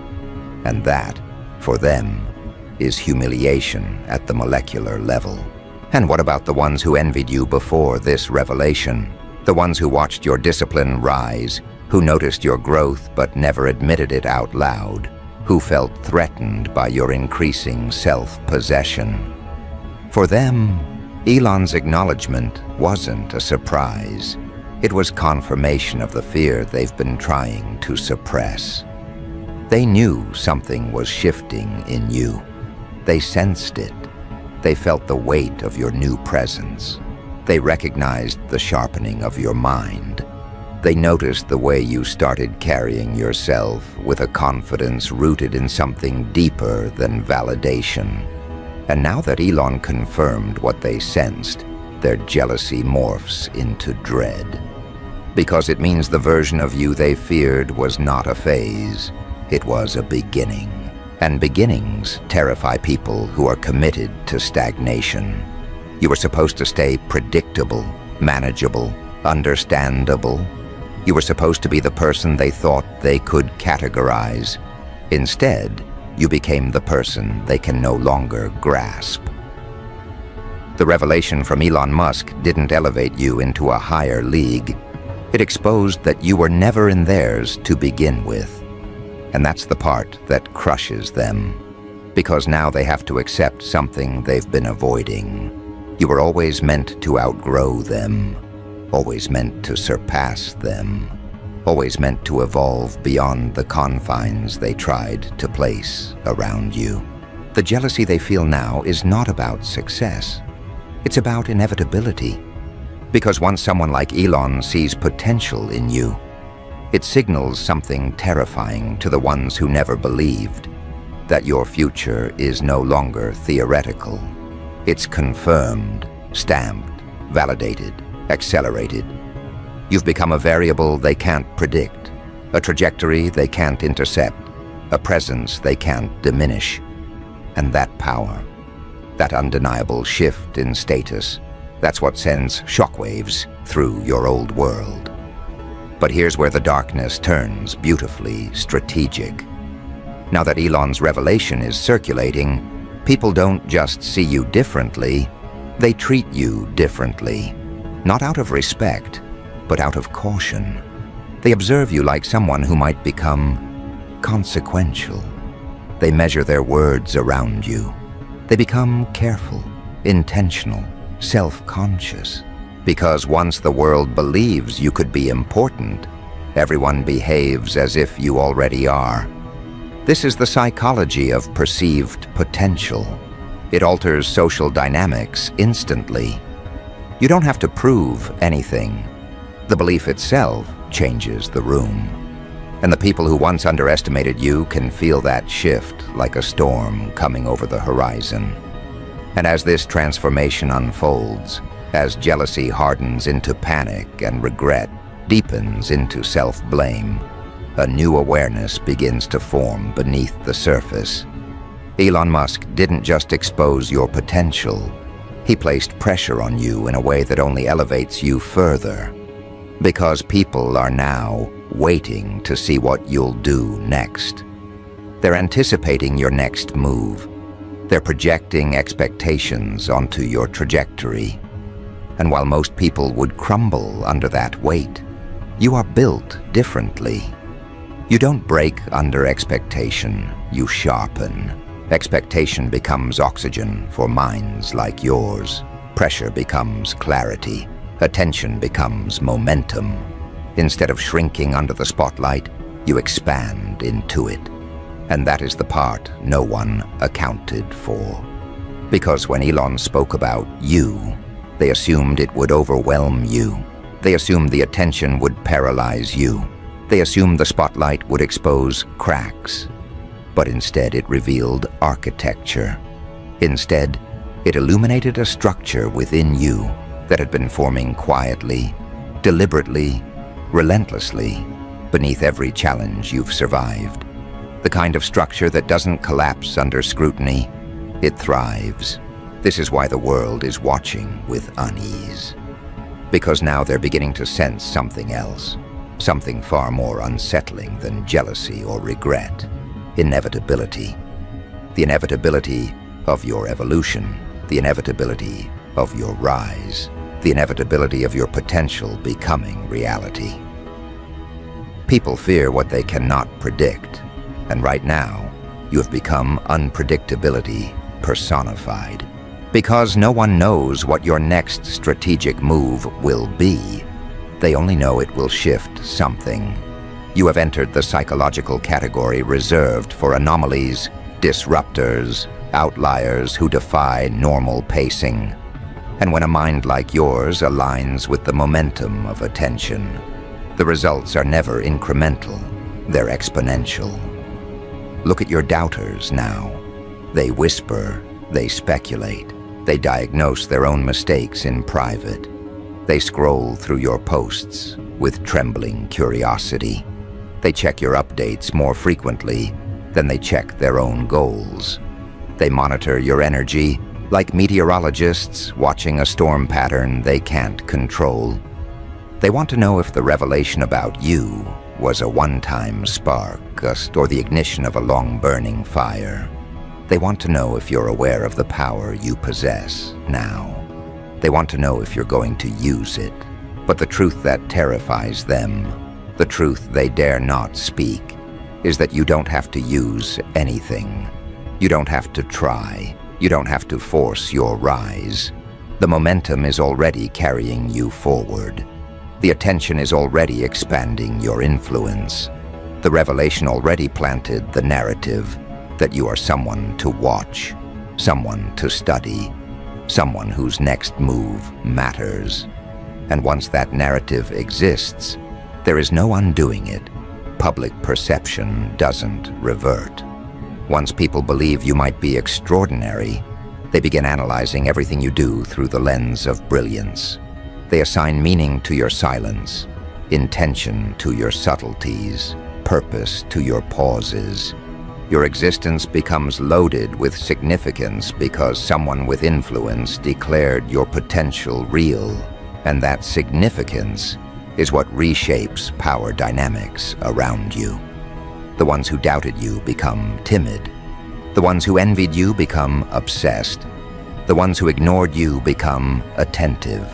And that, for them, is humiliation at the molecular level. And what about the ones who envied you before this revelation? The ones who watched your discipline rise, who noticed your growth but never admitted it out loud, who felt threatened by your increasing self-possession. For them, Elon's acknowledgement wasn't a surprise. It was confirmation of the fear they've been trying to suppress. They knew something was shifting in you. They sensed it. They felt the weight of your new presence. They recognized the sharpening of your mind. They noticed the way you started carrying yourself with a confidence rooted in something deeper than validation. And now that Elon confirmed what they sensed, their jealousy morphs into dread. Because it means the version of you they feared was not a phase, it was a beginning. And beginnings terrify people who are committed to stagnation. You were supposed to stay predictable, manageable, understandable. You were supposed to be the person they thought they could categorize. Instead, you became the person they can no longer grasp. The revelation from Elon Musk didn't elevate you into a higher league. It exposed that you were never in theirs to begin with. And that's the part that crushes them. Because now they have to accept something they've been avoiding. You were always meant to outgrow them. Always meant to surpass them. Always meant to evolve beyond the confines they tried to place around you. The jealousy they feel now is not about success. It's about inevitability. Because once someone like Elon sees potential in you, it signals something terrifying to the ones who never believed, that your future is no longer theoretical. It's confirmed, stamped, validated, accelerated. You've become a variable they can't predict, a trajectory they can't intercept, a presence they can't diminish. And that power, that undeniable shift in status, that's what sends shockwaves through your old world. But here's where the darkness turns beautifully strategic. Now that Elon's revelation is circulating, people don't just see you differently, they treat you differently. Not out of respect, but out of caution. They observe you like someone who might become consequential. They measure their words around you. They become careful, intentional, self-conscious. Because once the world believes you could be important, everyone behaves as if you already are. This is the psychology of perceived potential. It alters social dynamics instantly. You don't have to prove anything. The belief itself changes the room. And the people who once underestimated you can feel that shift like a storm coming over the horizon. And as this transformation unfolds, as jealousy hardens into panic and regret, deepens into self-blame, a new awareness begins to form beneath the surface. Elon Musk didn't just expose your potential. He placed pressure on you in a way that only elevates you further. Because people are now waiting to see what you'll do next. They're anticipating your next move. They're projecting expectations onto your trajectory. And while most people would crumble under that weight, you are built differently. You don't break under expectation, you sharpen. Expectation becomes oxygen for minds like yours. Pressure becomes clarity. Attention becomes momentum. Instead of shrinking under the spotlight, you expand into it. And that is the part no one accounted for. Because when Elon spoke about you, they assumed it would overwhelm you. They assumed the attention would paralyze you. They assumed the spotlight would expose cracks. But instead it revealed architecture. Instead, it illuminated a structure within you that had been forming quietly, deliberately, relentlessly, beneath every challenge you've survived. The kind of structure that doesn't collapse under scrutiny, it thrives. This is why the world is watching with unease. Because now they're beginning to sense something else, something far more unsettling than jealousy or regret. Inevitability. The inevitability of your evolution, the inevitability of your rise, the inevitability of your potential becoming reality. People fear what they cannot predict, and right now, you have become unpredictability personified. Because no one knows what your next strategic move will be. They only know it will shift something. You have entered the psychological category reserved for anomalies, disruptors, outliers who defy normal pacing. And when a mind like yours aligns with the momentum of attention, the results are never incremental, they're exponential. Look at your doubters now. They whisper, they speculate, they diagnose their own mistakes in private. They scroll through your posts with trembling curiosity. They check your updates more frequently than they check their own goals. They monitor your energy like meteorologists watching a storm pattern they can't control. They want to know if the revelation about you was a one-time spark, or the ignition of a long-burning fire. They want to know if you're aware of the power you possess now. They want to know if you're going to use it. But the truth that terrifies them, the truth they dare not speak, is that you don't have to use anything. You don't have to try. You don't have to force your rise. The momentum is already carrying you forward. The attention is already expanding your influence. The revelation already planted the narrative that you are someone to watch, someone to study, someone whose next move matters. And once that narrative exists, there is no undoing it. Public perception doesn't revert. Once people believe you might be extraordinary, they begin analyzing everything you do through the lens of brilliance. They assign meaning to your silence, intention to your subtleties, purpose to your pauses. Your existence becomes loaded with significance because someone with influence declared your potential real, and that significance is what reshapes power dynamics around you. The ones who doubted you become timid. The ones who envied you become obsessed. The ones who ignored you become attentive.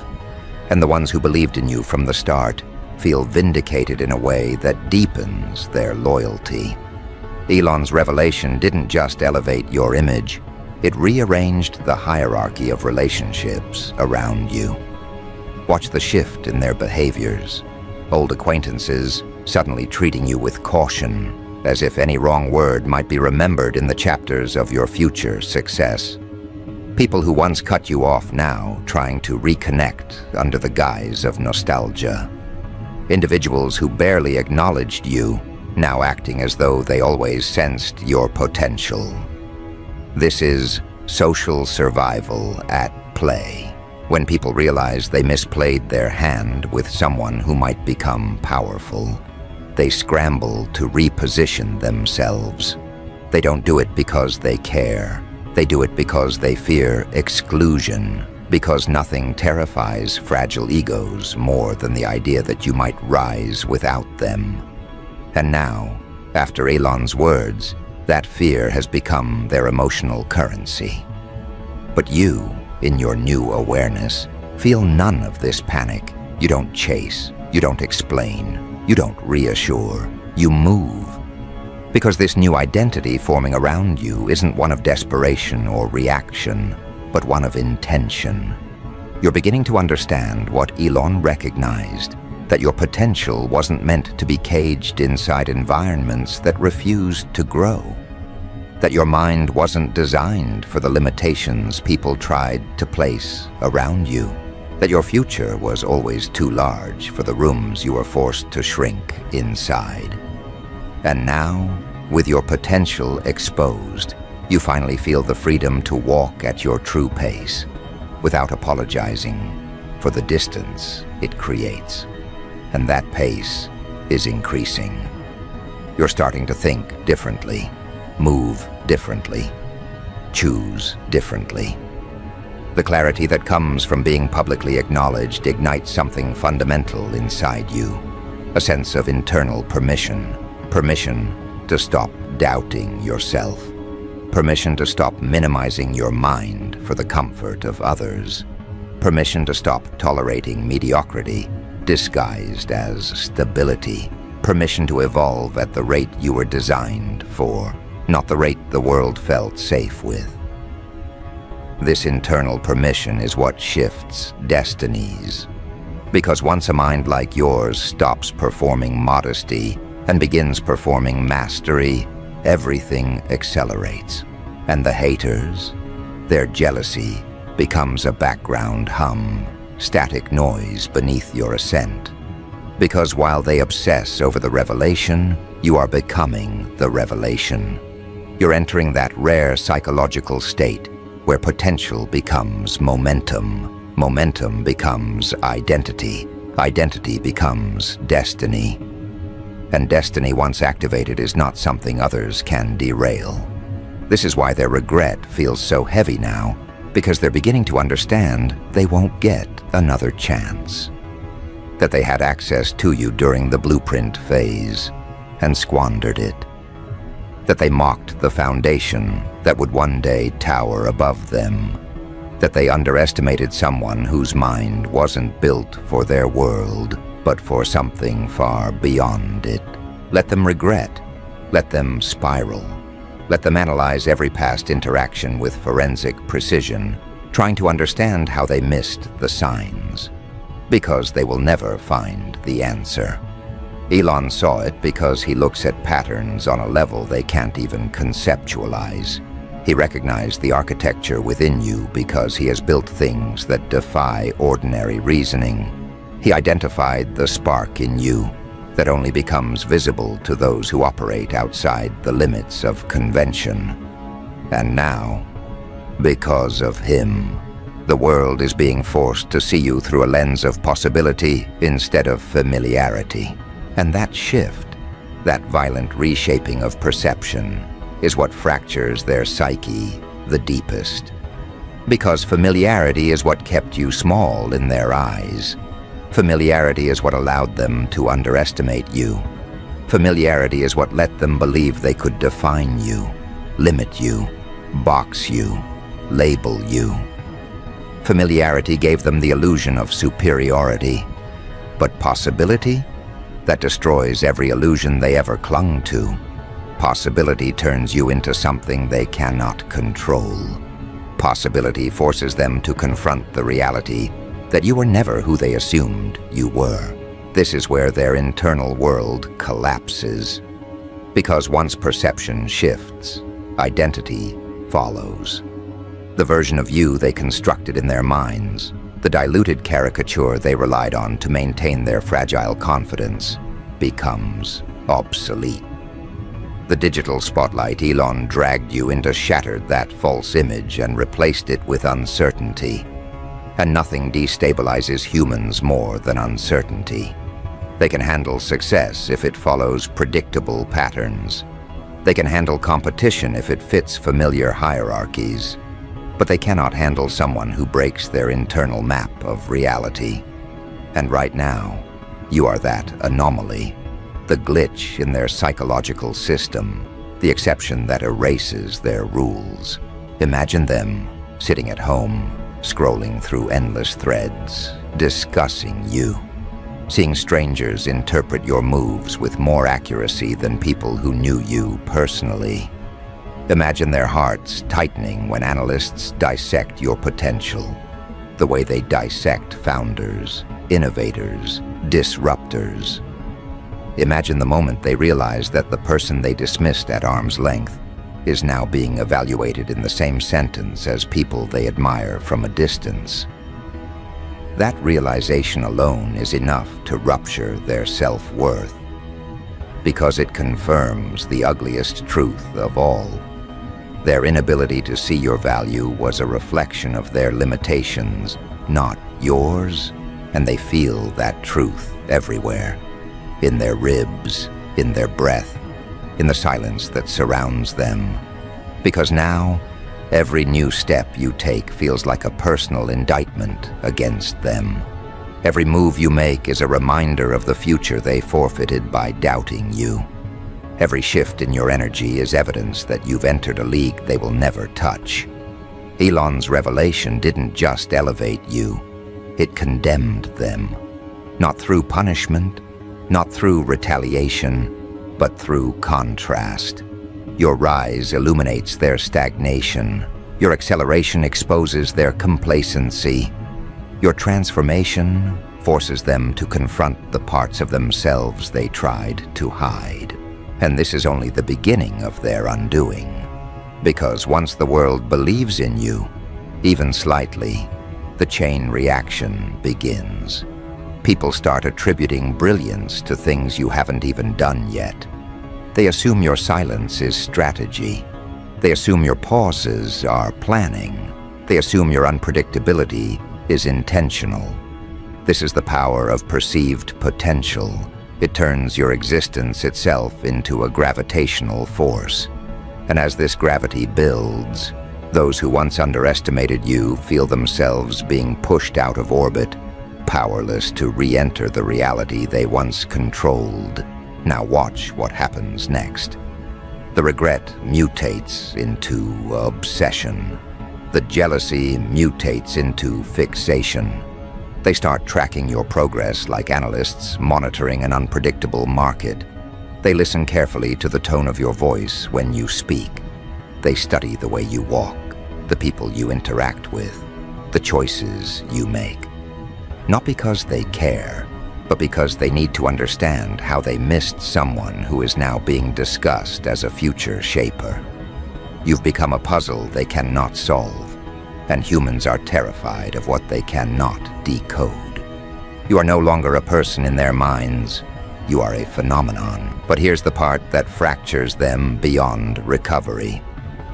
And the ones who believed in you from the start feel vindicated in a way that deepens their loyalty. Elon's revelation didn't just elevate your image, it rearranged the hierarchy of relationships around you. Watch the shift in their behaviors. Old acquaintances suddenly treating you with caution, as if any wrong word might be remembered in the chapters of your future success. People who once cut you off now trying to reconnect under the guise of nostalgia. Individuals who barely acknowledged you now acting as though they always sensed your potential. This is social survival at play, when people realize they misplayed their hand with someone who might become powerful. They scramble to reposition themselves. They don't do it because they care. They do it because they fear exclusion, because nothing terrifies fragile egos more than the idea that you might rise without them. And now, after Elon's words, that fear has become their emotional currency. But you, in your new awareness, feel none of this panic. You don't chase, you don't explain, you don't reassure, you move. Because this new identity forming around you isn't one of desperation or reaction, but one of intention. You're beginning to understand what Elon recognized, that your potential wasn't meant to be caged inside environments that refused to grow. That your mind wasn't designed for the limitations people tried to place around you. That your future was always too large for the rooms you were forced to shrink inside. And now, with your potential exposed, you finally feel the freedom to walk at your true pace, without apologizing for the distance it creates. And that pace is increasing. You're starting to think differently, move differently, choose differently. The clarity that comes from being publicly acknowledged ignites something fundamental inside you, a sense of internal permission, permission to stop doubting yourself, permission to stop minimizing your mind for the comfort of others, permission to stop tolerating mediocrity disguised as stability, permission to evolve at the rate you were designed for, not the rate the world felt safe with. This internal permission is what shifts destinies. Because once a mind like yours stops performing modesty and begins performing mastery, everything accelerates. And the haters, their jealousy becomes a background hum, static noise beneath your ascent. Because while they obsess over the revelation, you are becoming the revelation. You're entering that rare psychological state where potential becomes momentum, momentum becomes identity, identity becomes destiny. And destiny, once activated, is not something others can derail. This is why their regret feels so heavy now, because they're beginning to understand they won't get another chance. That they had access to you during the blueprint phase and squandered it. That they mocked the foundation that would one day tower above them. That they underestimated someone whose mind wasn't built for their world, but for something far beyond it. Let them regret. Let them spiral. Let them analyze every past interaction with forensic precision, trying to understand how they missed the signs. Because they will never find the answer. Elon saw it because he looks at patterns on a level they can't even conceptualize. He recognized the architecture within you because he has built things that defy ordinary reasoning. He identified the spark in you that only becomes visible to those who operate outside the limits of convention. And now, because of him, the world is being forced to see you through a lens of possibility instead of familiarity. And that shift, that violent reshaping of perception, is what fractures their psyche the deepest. Because familiarity is what kept you small in their eyes. Familiarity is what allowed them to underestimate you. Familiarity is what let them believe they could define you, limit you, box you, label you. Familiarity gave them the illusion of superiority. But possibility? That destroys every illusion they ever clung to. Possibility turns you into something they cannot control. Possibility forces them to confront the reality that you were never who they assumed you were. This is where their internal world collapses. Because once perception shifts, identity follows. The version of you they constructed in their minds, the diluted caricature they relied on to maintain their fragile confidence, becomes obsolete. The digital spotlight Elon dragged you into shattered that false image and replaced it with uncertainty. And nothing destabilizes humans more than uncertainty. They can handle success if it follows predictable patterns. They can handle competition if it fits familiar hierarchies. But they cannot handle someone who breaks their internal map of reality. And right now, you are that anomaly, the glitch in their psychological system, the exception that erases their rules. Imagine them sitting at home, scrolling through endless threads, discussing you, seeing strangers interpret your moves with more accuracy than people who knew you personally. Imagine their hearts tightening when analysts dissect your potential, the way they dissect founders, innovators, disruptors. Imagine the moment they realize that the person they dismissed at arm's length is now being evaluated in the same sentence as people they admire from a distance. That realization alone is enough to rupture their self-worth, because it confirms the ugliest truth of all. Their inability to see your value was a reflection of their limitations, not yours, and they feel that truth everywhere. In their ribs, in their breath, in the silence that surrounds them. Because now, every new step you take feels like a personal indictment against them. Every move you make is a reminder of the future they forfeited by doubting you. Every shift in your energy is evidence that you've entered a league they will never touch. Elon's revelation didn't just elevate you, it condemned them. Not through punishment, not through retaliation, but through contrast. Your rise illuminates their stagnation, Your acceleration exposes their complacency. Your transformation forces them to confront the parts of themselves they tried to hide. And this is only the beginning of their undoing. Because once the world believes in you, even slightly, the chain reaction begins. People start attributing brilliance to things you haven't even done yet. They assume your silence is strategy. They assume your pauses are planning. They assume your unpredictability is intentional. This is the power of perceived potential. It turns your existence itself into a gravitational force. And as this gravity builds, those who once underestimated you feel themselves being pushed out of orbit, powerless to re-enter the reality they once controlled. Now watch what happens next. The regret mutates into obsession. The jealousy mutates into fixation. They start tracking your progress like analysts monitoring an unpredictable market. They listen carefully to the tone of your voice when you speak. They study the way you walk, the people you interact with, the choices you make. Not because they care, but because they need to understand how they missed someone who is now being discussed as a future shaper. You've become a puzzle they cannot solve, and humans are terrified of what they cannot decode. You are no longer a person in their minds. You are a phenomenon. But here's the part that fractures them beyond recovery.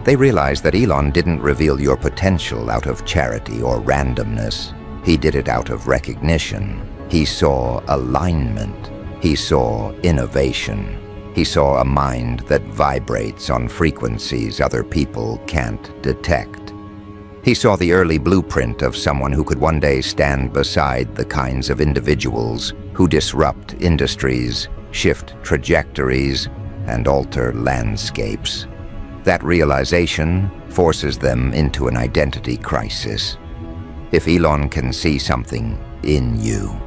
They realize that Elon didn't reveal your potential out of charity or randomness. He did it out of recognition. He saw alignment. He saw innovation. He saw a mind that vibrates on frequencies other people can't detect. He saw the early blueprint of someone who could one day stand beside the kinds of individuals who disrupt industries, shift trajectories, and alter landscapes. That realization forces them into an identity crisis. If Elon can see something in you,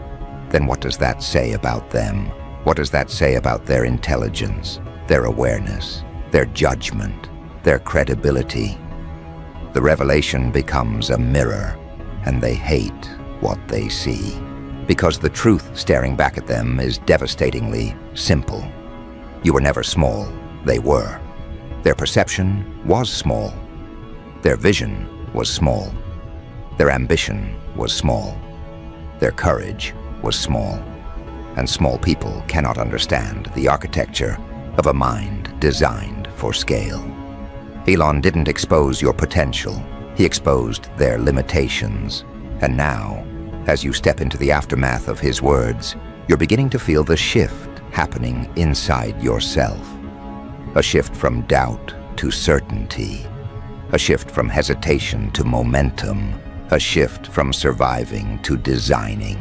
then what does that say about them? What does that say about their intelligence, their awareness, their judgment, their credibility? The revelation becomes a mirror, and they hate what they see. Because the truth staring back at them is devastatingly simple. You were never small, they were. Their perception was small. Their vision was small. Their ambition was small. Their courage was small. And small people cannot understand the architecture of a mind designed for scale. Elon didn't expose your potential. He exposed their limitations. And now, as you step into the aftermath of his words, you're beginning to feel the shift happening inside yourself. A shift from doubt to certainty. A shift from hesitation to momentum. A shift from surviving to designing.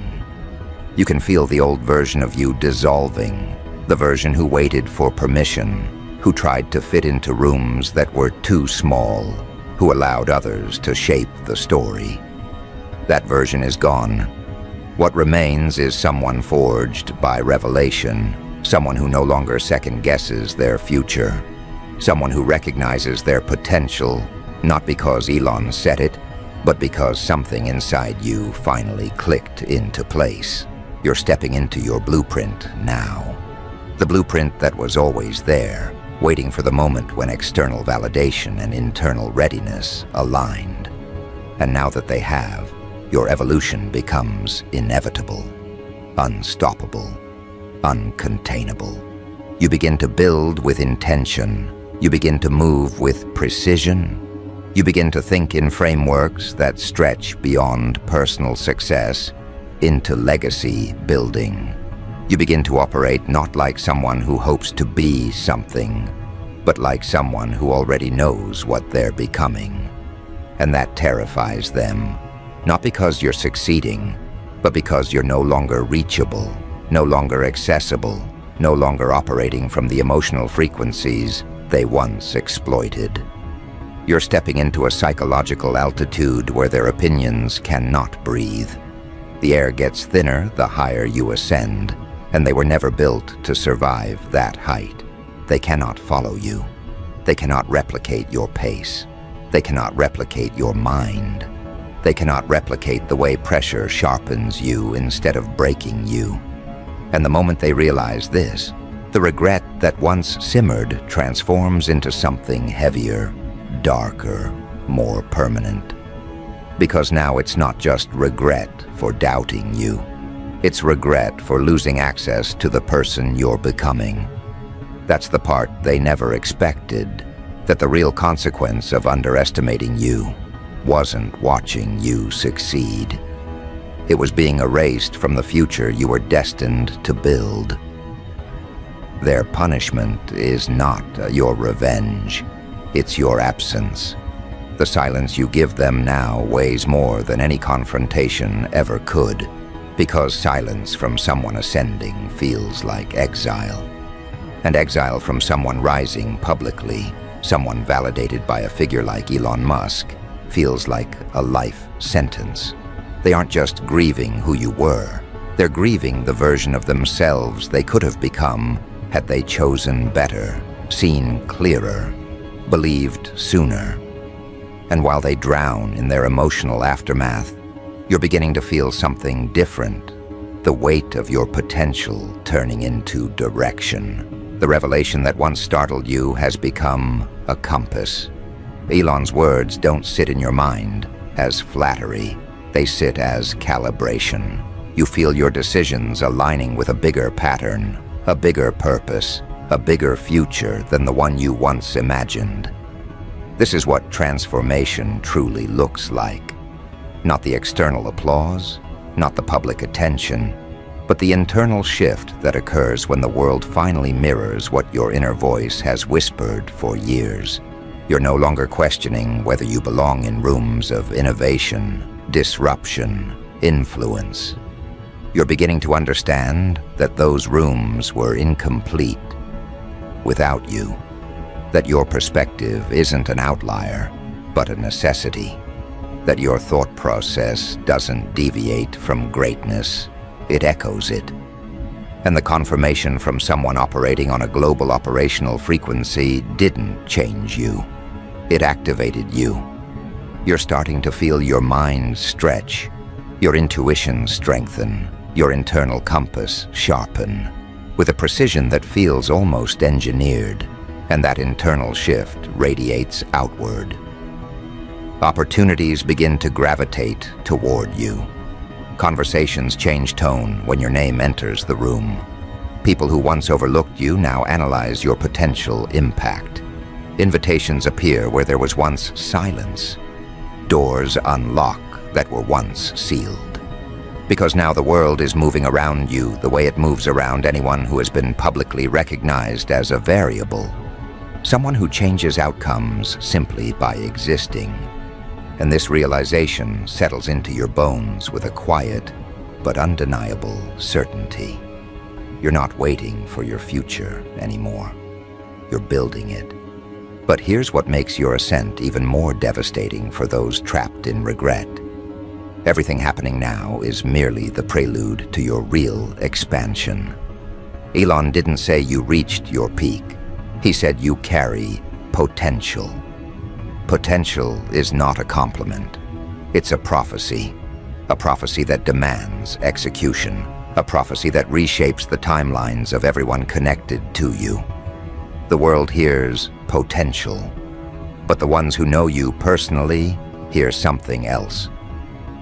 You can feel the old version of you dissolving, the version who waited for permission, who tried to fit into rooms that were too small, who allowed others to shape the story. That version is gone. What remains is someone forged by revelation, someone who no longer second-guesses their future, someone who recognizes their potential, not because Elon said it, but because something inside you finally clicked into place. You're stepping into your blueprint now. The blueprint that was always there, waiting for the moment when external validation and internal readiness aligned. And now that they have, your evolution becomes inevitable, unstoppable, uncontainable. You begin to build with intention. You begin to move with precision. You begin to think in frameworks that stretch beyond personal success into legacy building. You begin to operate not like someone who hopes to be something, but like someone who already knows what they're becoming. And that terrifies them, not because you're succeeding, but because you're no longer reachable, no longer accessible, no longer operating from the emotional frequencies they once exploited. You're stepping into a psychological altitude where their opinions cannot breathe. The air gets thinner the higher you ascend, and they were never built to survive that height. They cannot follow you. They cannot replicate your pace. They cannot replicate your mind. They cannot replicate the way pressure sharpens you instead of breaking you. And the moment they realize this, the regret that once simmered transforms into something heavier, darker, more permanent. Because now it's not just regret for doubting you. It's regret for losing access to the person you're becoming. That's the part they never expected, that the real consequence of underestimating you wasn't watching you succeed. It was being erased from the future you were destined to build. Their punishment is not your revenge. It's your absence. The silence you give them now weighs more than any confrontation ever could, because silence from someone ascending feels like exile. And exile from someone rising publicly, someone validated by a figure like Elon Musk, feels like a life sentence. They aren't just grieving who you were, they're grieving the version of themselves they could have become had they chosen better, seen clearer, believed sooner. And while they drown in their emotional aftermath, you're beginning to feel something different, the weight of your potential turning into direction. The revelation that once startled you has become a compass. Elon's words don't sit in your mind as flattery, they sit as calibration. You feel your decisions aligning with a bigger pattern, a bigger purpose, a bigger future than the one you once imagined. This is what transformation truly looks like. Not the external applause, not the public attention, but the internal shift that occurs when the world finally mirrors what your inner voice has whispered for years. You're no longer questioning whether you belong in rooms of innovation, disruption, influence. You're beginning to understand that those rooms were incomplete without you. That your perspective isn't an outlier, but a necessity. That your thought process doesn't deviate from greatness, it echoes it. And the confirmation from someone operating on a global operational frequency didn't change you. It activated you. You're starting to feel your mind stretch, your intuition strengthen, your internal compass sharpen, with a precision that feels almost engineered. And that internal shift radiates outward. Opportunities begin to gravitate toward you. Conversations change tone when your name enters the room. People who once overlooked you now analyze your potential impact. Invitations appear where there was once silence. Doors unlock that were once sealed. Because now the world is moving around you the way it moves around anyone who has been publicly recognized as a variable. Someone who changes outcomes simply by existing. And this realization settles into your bones with a quiet but undeniable certainty. You're not waiting for your future anymore. You're building it. But here's what makes your ascent even more devastating for those trapped in regret. Everything happening now is merely the prelude to your real expansion. Elon didn't say you reached your peak. He said you carry potential. Potential is not a compliment. It's a prophecy that demands execution, a prophecy that reshapes the timelines of everyone connected to you. The world hears potential, but the ones who know you personally hear something else.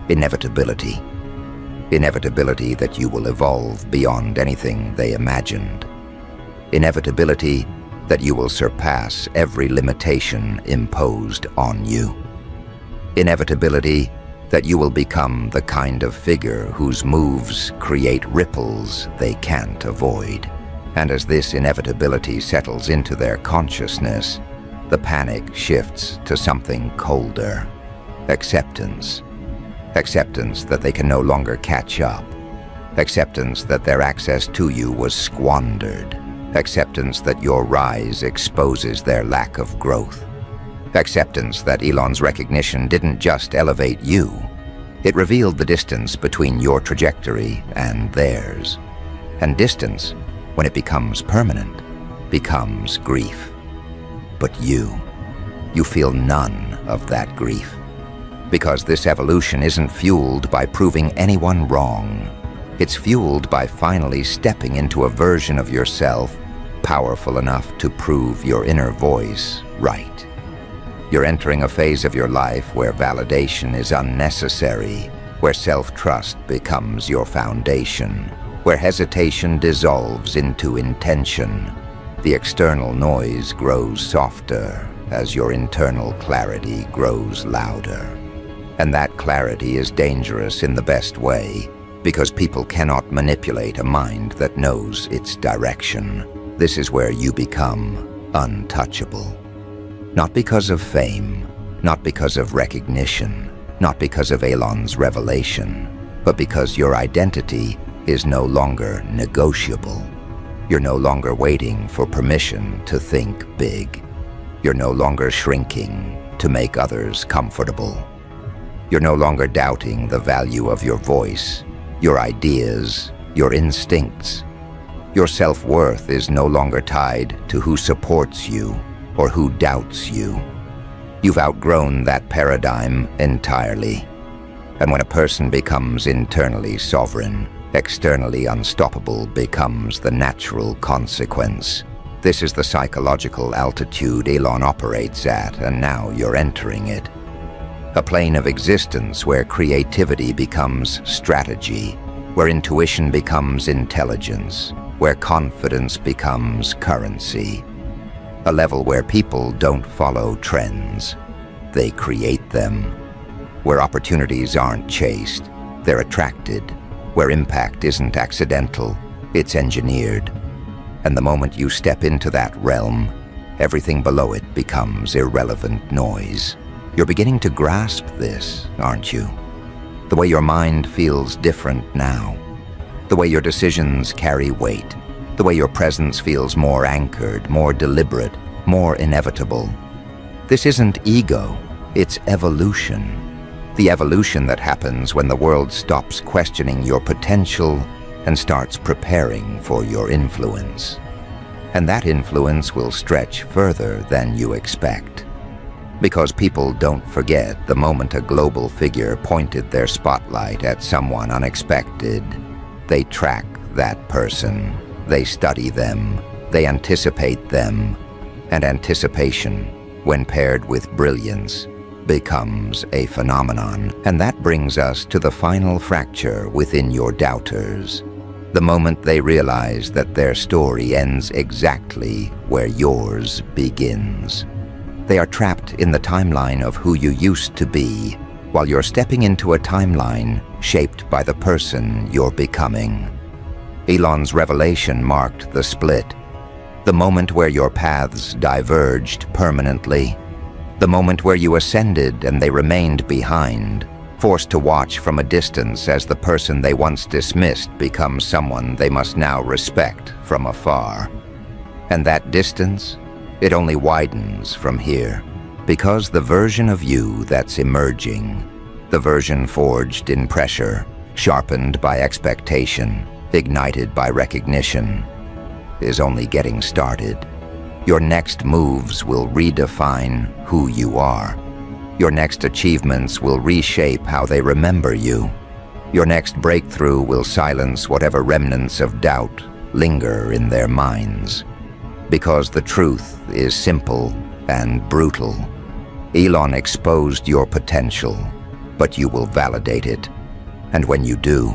Inevitability. Inevitability that you will evolve beyond anything they imagined. Inevitability that you will surpass every limitation imposed on you. Inevitability that you will become the kind of figure whose moves create ripples they can't avoid. And as this inevitability settles into their consciousness, the panic shifts to something colder. Acceptance. Acceptance that they can no longer catch up. Acceptance that their access to you was squandered. Acceptance that your rise exposes their lack of growth. Acceptance that Elon's recognition didn't just elevate you. It revealed the distance between your trajectory and theirs. And distance, when it becomes permanent, becomes grief. But you you feel none of that grief. Because this evolution isn't fueled by proving anyone wrong. It's fueled by finally stepping into a version of yourself powerful enough to prove your inner voice right. You're entering a phase of your life where validation is unnecessary, where self-trust becomes your foundation, where hesitation dissolves into intention. The external noise grows softer as your internal clarity grows louder. And that clarity is dangerous in the best way, because people cannot manipulate a mind that knows its direction. This is where you become untouchable. Not because of fame, not because of recognition, not because of Elon's revelation, but because your identity is no longer negotiable. You're no longer waiting for permission to think big. You're no longer shrinking to make others comfortable. You're no longer doubting the value of your voice, your ideas, your instincts. Your self-worth is no longer tied to who supports you or who doubts you. You've outgrown that paradigm entirely. And when a person becomes internally sovereign, externally unstoppable becomes the natural consequence. This is the psychological altitude Elon operates at, and now you're entering it. A plane of existence where creativity becomes strategy, where intuition becomes intelligence, where confidence becomes currency. A level where people don't follow trends, they create them. Where opportunities aren't chased, they're attracted. Where impact isn't accidental, it's engineered. And the moment you step into that realm, everything below it becomes irrelevant noise. You're beginning to grasp this, aren't you? The way your mind feels different now. The way your decisions carry weight. The way your presence feels more anchored, more deliberate, more inevitable. This isn't ego, it's evolution. The evolution that happens when the world stops questioning your potential and starts preparing for your influence. And that influence will stretch further than you expect. Because people don't forget the moment a global figure pointed their spotlight at someone unexpected. They track that person, they study them, they anticipate them, and anticipation, when paired with brilliance, becomes a phenomenon. And that brings us to the final fracture within your doubters. The moment they realize that their story ends exactly where yours begins. They are trapped in the timeline of who you used to be, while you're stepping into a timeline shaped by the person you're becoming. Elon's revelation marked the split, the moment where your paths diverged permanently, the moment where you ascended and they remained behind, forced to watch from a distance as the person they once dismissed becomes someone they must now respect from afar. And that distance? It only widens from here, because the version of you that's emerging, the version forged in pressure, sharpened by expectation, ignited by recognition, is only getting started. Your next moves will redefine who you are. Your next achievements will reshape how they remember you. Your next breakthrough will silence whatever remnants of doubt linger in their minds. Because the truth is simple and brutal. Elon exposed your potential, but you will validate it. And when you do,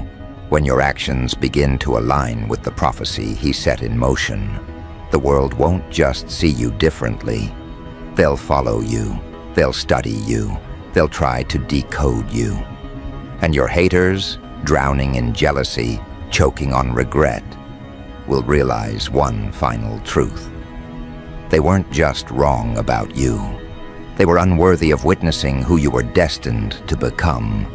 when your actions begin to align with the prophecy he set in motion, the world won't just see you differently. They'll follow you, they'll study you, they'll try to decode you. And your haters, drowning in jealousy, choking on regret, will realize one final truth. They weren't just wrong about you. They were unworthy of witnessing who you were destined to become.